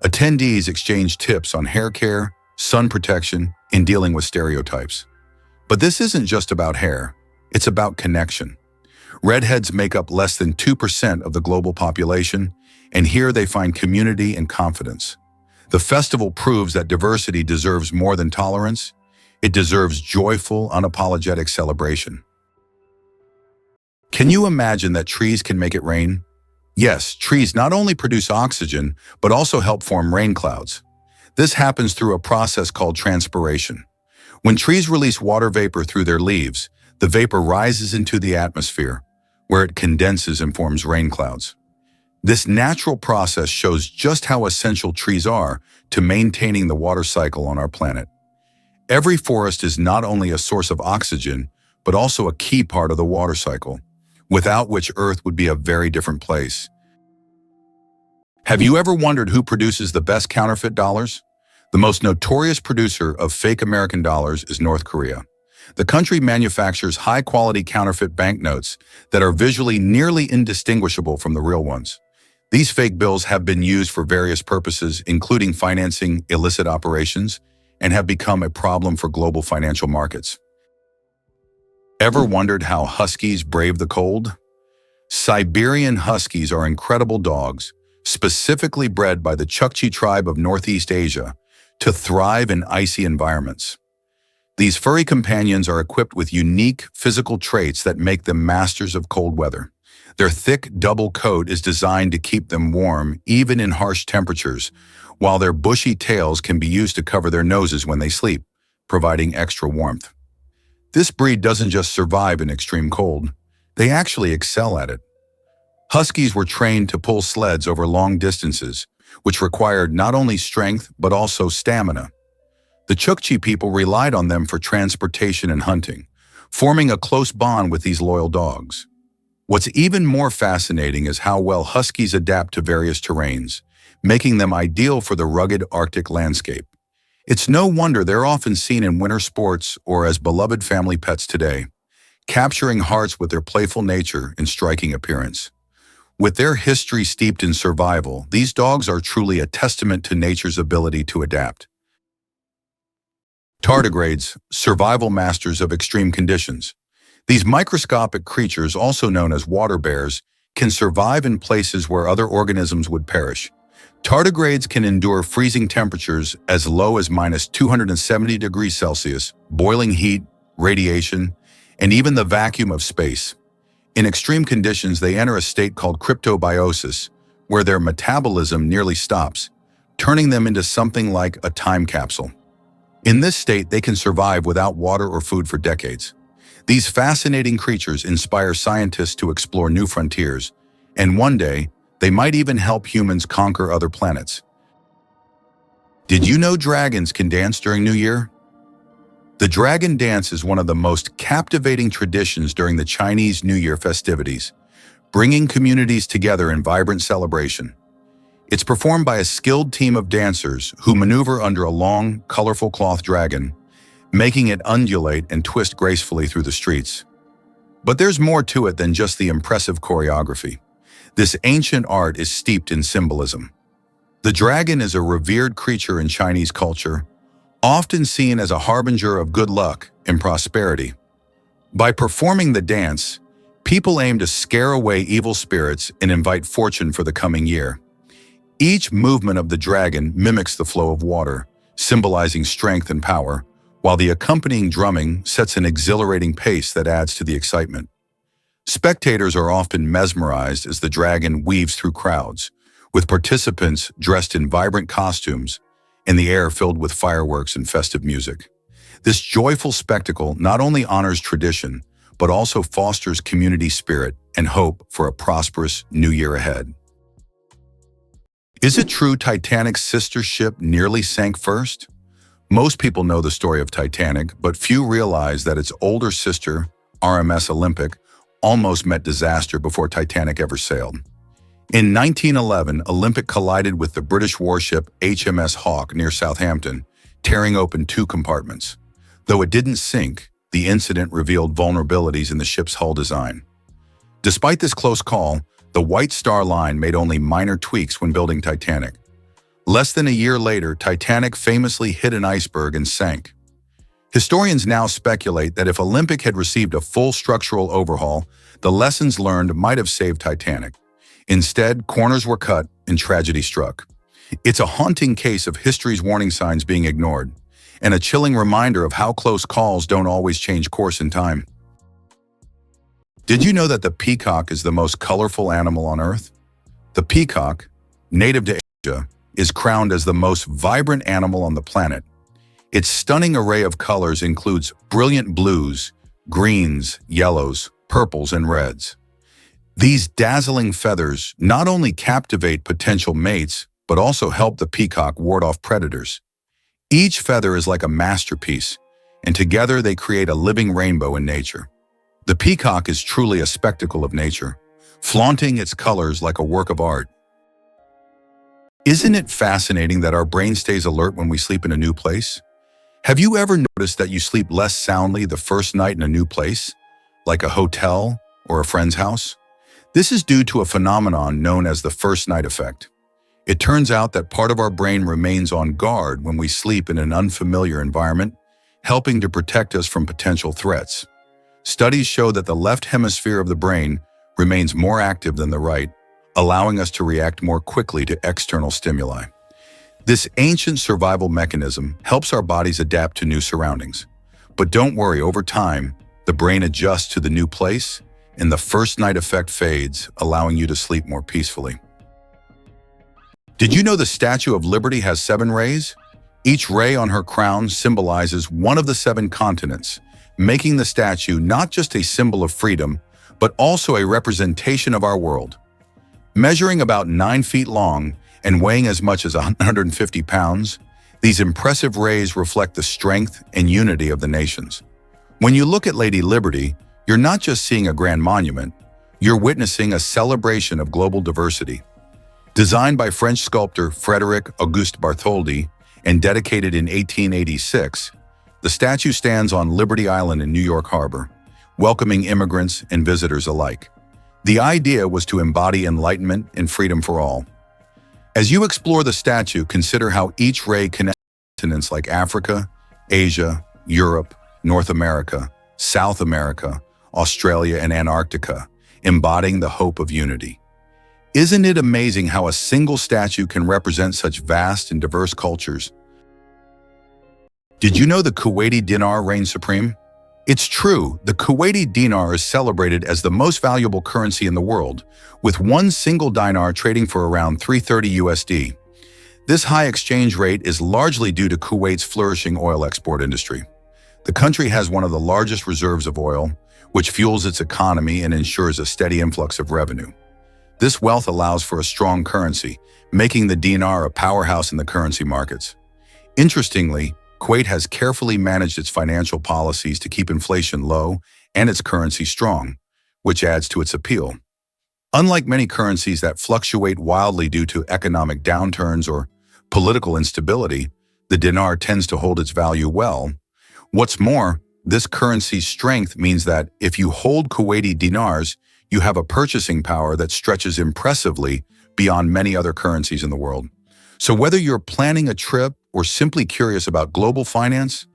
Attendees exchange tips on hair care, sun protection, and dealing with stereotypes. But this isn't just about hair, it's about connection. Redheads make up less than 2% of the global population, and here they find community and confidence. The festival proves that diversity deserves more than tolerance. It deserves joyful, unapologetic celebration. Can you imagine that trees can make it rain? Yes, trees not only produce oxygen, but also help form rain clouds. This happens through a process called transpiration. When trees release water vapor through their leaves, the vapor rises into the atmosphere, where it condenses and forms rain clouds. This natural process shows just how essential trees are to maintaining the water cycle on our planet. Every forest is not only a source of oxygen, but also a key part of the water cycle, without which Earth would be a very different place. Have you ever wondered who produces the best counterfeit dollars? The most notorious producer of fake American dollars is North Korea. The country manufactures high-quality counterfeit banknotes that are visually nearly indistinguishable from the real ones. These fake bills have been used for various purposes, including financing illicit operations, and have become a problem for global financial markets. Ever wondered how huskies brave the cold? Siberian huskies are incredible dogs, specifically bred by the Chukchi tribe of Northeast Asia, to thrive in icy environments. These furry companions are equipped with unique physical traits that make them masters of cold weather. Their thick double coat is designed to keep them warm even in harsh temperatures, while their bushy tails can be used to cover their noses when they sleep, providing extra warmth. This breed doesn't just survive in extreme cold, they actually excel at it. Huskies were trained to pull sleds over long distances, which required not only strength but also stamina. The Chukchi people relied on them for transportation and hunting, forming a close bond with these loyal dogs. What's even more fascinating is how well huskies adapt to various terrains, making them ideal for the rugged Arctic landscape. It's no wonder they're often seen in winter sports or as beloved family pets today, capturing hearts with their playful nature and striking appearance. With their history steeped in survival, these dogs are truly a testament to nature's ability to adapt. Tardigrades, survival masters of extreme conditions. These microscopic creatures, also known as water bears, can survive in places where other organisms would perish. Tardigrades can endure freezing temperatures as low as -270 degrees Celsius, boiling heat, radiation, and even the vacuum of space. In extreme conditions, they enter a state called cryptobiosis, where their metabolism nearly stops, turning them into something like a time capsule. In this state, they can survive without water or food for decades. These fascinating creatures inspire scientists to explore new frontiers, and one day, they might even help humans conquer other planets. Did you know dragons can dance during New Year? The dragon dance is one of the most captivating traditions during the Chinese New Year festivities, bringing communities together in vibrant celebration. It's performed by a skilled team of dancers who maneuver under a long, colorful cloth dragon, making it undulate and twist gracefully through the streets. But there's more to it than just the impressive choreography. This ancient art is steeped in symbolism. The dragon is a revered creature in Chinese culture, often seen as a harbinger of good luck and prosperity. By performing the dance, people aim to scare away evil spirits and invite fortune for the coming year. Each movement of the dragon mimics the flow of water, symbolizing strength and power, while the accompanying drumming sets an exhilarating pace that adds to the excitement. Spectators are often mesmerized as the dragon weaves through crowds, with participants dressed in vibrant costumes and the air filled with fireworks and festive music. This joyful spectacle not only honors tradition, but also fosters community spirit and hope for a prosperous new year ahead. Is it true Titanic's sister ship nearly sank first? Most people know the story of Titanic, but few realize that its older sister, RMS Olympic, almost met disaster before Titanic ever sailed. In 1911, Olympic collided with the British warship HMS Hawke near Southampton, tearing open two compartments. Though it didn't sink, the incident revealed vulnerabilities in the ship's hull design. Despite this close call, the White Star Line made only minor tweaks when building Titanic. Less than a year later, Titanic famously hit an iceberg and sank. Historians now speculate that if Olympic had received a full structural overhaul, the lessons learned might have saved Titanic. Instead, corners were cut and tragedy struck. It's a haunting case of history's warning signs being ignored, and a chilling reminder of how close calls don't always change course in time. Did you know that the peacock is the most colorful animal on Earth? The peacock, native to Asia, is crowned as the most vibrant animal on the planet. Its stunning array of colors includes brilliant blues, greens, yellows, purples, and reds. These dazzling feathers not only captivate potential mates, but also help the peacock ward off predators. Each feather is like a masterpiece, and together they create a living rainbow in nature. The peacock is truly a spectacle of nature, flaunting its colors like a work of art. Isn't it fascinating that our brain stays alert when we sleep in a new place? Have you ever noticed that you sleep less soundly the first night in a new place, like a hotel or a friend's house? This is due to a phenomenon known as the first night effect. It turns out that part of our brain remains on guard when we sleep in an unfamiliar environment, helping to protect us from potential threats. Studies show that the left hemisphere of the brain remains more active than the right, allowing us to react more quickly to external stimuli. This ancient survival mechanism helps our bodies adapt to new surroundings. But don't worry, over time, the brain adjusts to the new place, and the first night effect fades, allowing you to sleep more peacefully. Did you know the Statue of Liberty has 7 rays? Each ray on her crown symbolizes one of the 7 continents, making the statue not just a symbol of freedom, but also a representation of our world. Measuring about 9 feet long and weighing as much as 150 pounds, these impressive rays reflect the strength and unity of the nations. When you look at Lady Liberty, you're not just seeing a grand monument, you're witnessing a celebration of global diversity. Designed by French sculptor Frédéric Auguste Bartholdi and dedicated in 1886, the statue stands on Liberty Island in New York Harbor, welcoming immigrants and visitors alike. The idea was to embody enlightenment and freedom for all. As you explore the statue, consider how each ray connects continents like Africa, Asia, Europe, North America, South America, Australia, and Antarctica, embodying the hope of unity. Isn't it amazing how a single statue can represent such vast and diverse cultures? Did you know the Kuwaiti dinar reigns supreme? It's true, the Kuwaiti dinar is celebrated as the most valuable currency in the world, with one single dinar trading for around 330 USD. This high exchange rate is largely due to Kuwait's flourishing oil export industry. The country has one of the largest reserves of oil, which fuels its economy and ensures a steady influx of revenue. This wealth allows for a strong currency, making the dinar a powerhouse in the currency markets. Interestingly, Kuwait has carefully managed its financial policies to keep inflation low and its currency strong, which adds to its appeal. Unlike many currencies that fluctuate wildly due to economic downturns or political instability, the dinar tends to hold its value well. What's more, this currency's strength means that if you hold Kuwaiti dinars, you have a purchasing power that stretches impressively beyond many other currencies in the world. So whether you're planning a trip or simply curious about global finance,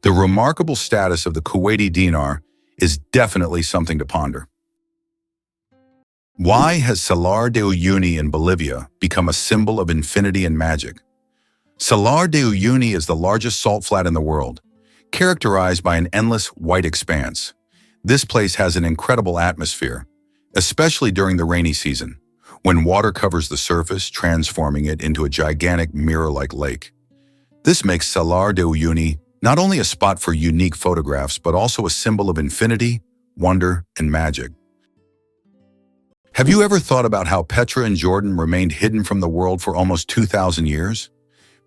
the remarkable status of the Kuwaiti dinar is definitely something to ponder. Why has Salar de Uyuni in Bolivia become a symbol of infinity and magic? Salar de Uyuni is the largest salt flat in the world, characterized by an endless white expanse. This place has an incredible atmosphere, especially during the rainy season, when water covers the surface, transforming it into a gigantic mirror-like lake. This makes Salar de Uyuni not only a spot for unique photographs, but also a symbol of infinity, wonder, and magic. Have you ever thought about how Petra in Jordan remained hidden from the world for almost 2,000 years?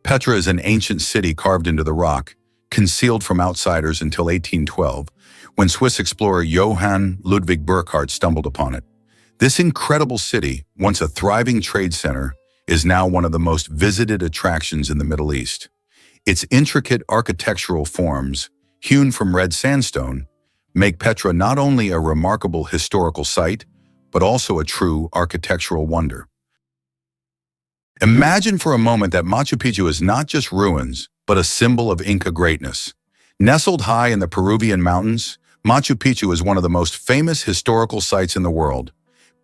Petra is an ancient city carved into the rock, concealed from outsiders until 1812, when Swiss explorer Johann Ludwig Burckhardt stumbled upon it. This incredible city, once a thriving trade center, is now one of the most visited attractions in the Middle East. Its intricate architectural forms, hewn from red sandstone, make Petra not only a remarkable historical site, but also a true architectural wonder. Imagine for a moment that Machu Picchu is not just ruins, but a symbol of Inca greatness. Nestled high in the Peruvian mountains, Machu Picchu is one of the most famous historical sites in the world.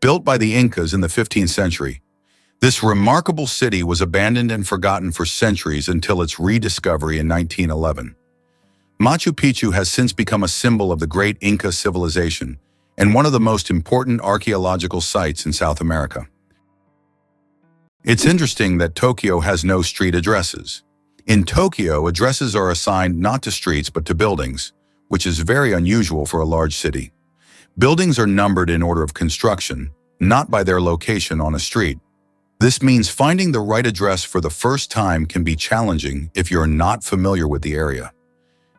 Built by the Incas in the 15th century, this remarkable city was abandoned and forgotten for centuries until its rediscovery in 1911. Machu Picchu has since become a symbol of the great Inca civilization and one of the most important archaeological sites in South America. It's interesting that Tokyo has no street addresses. In Tokyo, addresses are assigned not to streets but to buildings, which is very unusual for a large city. Buildings are numbered in order of construction, not by their location on a street. This means finding the right address for the first time can be challenging if you're not familiar with the area.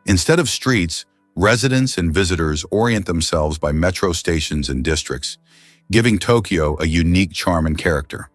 Instead of streets, residents and visitors orient themselves by metro stations and districts, giving Tokyo a unique charm and character.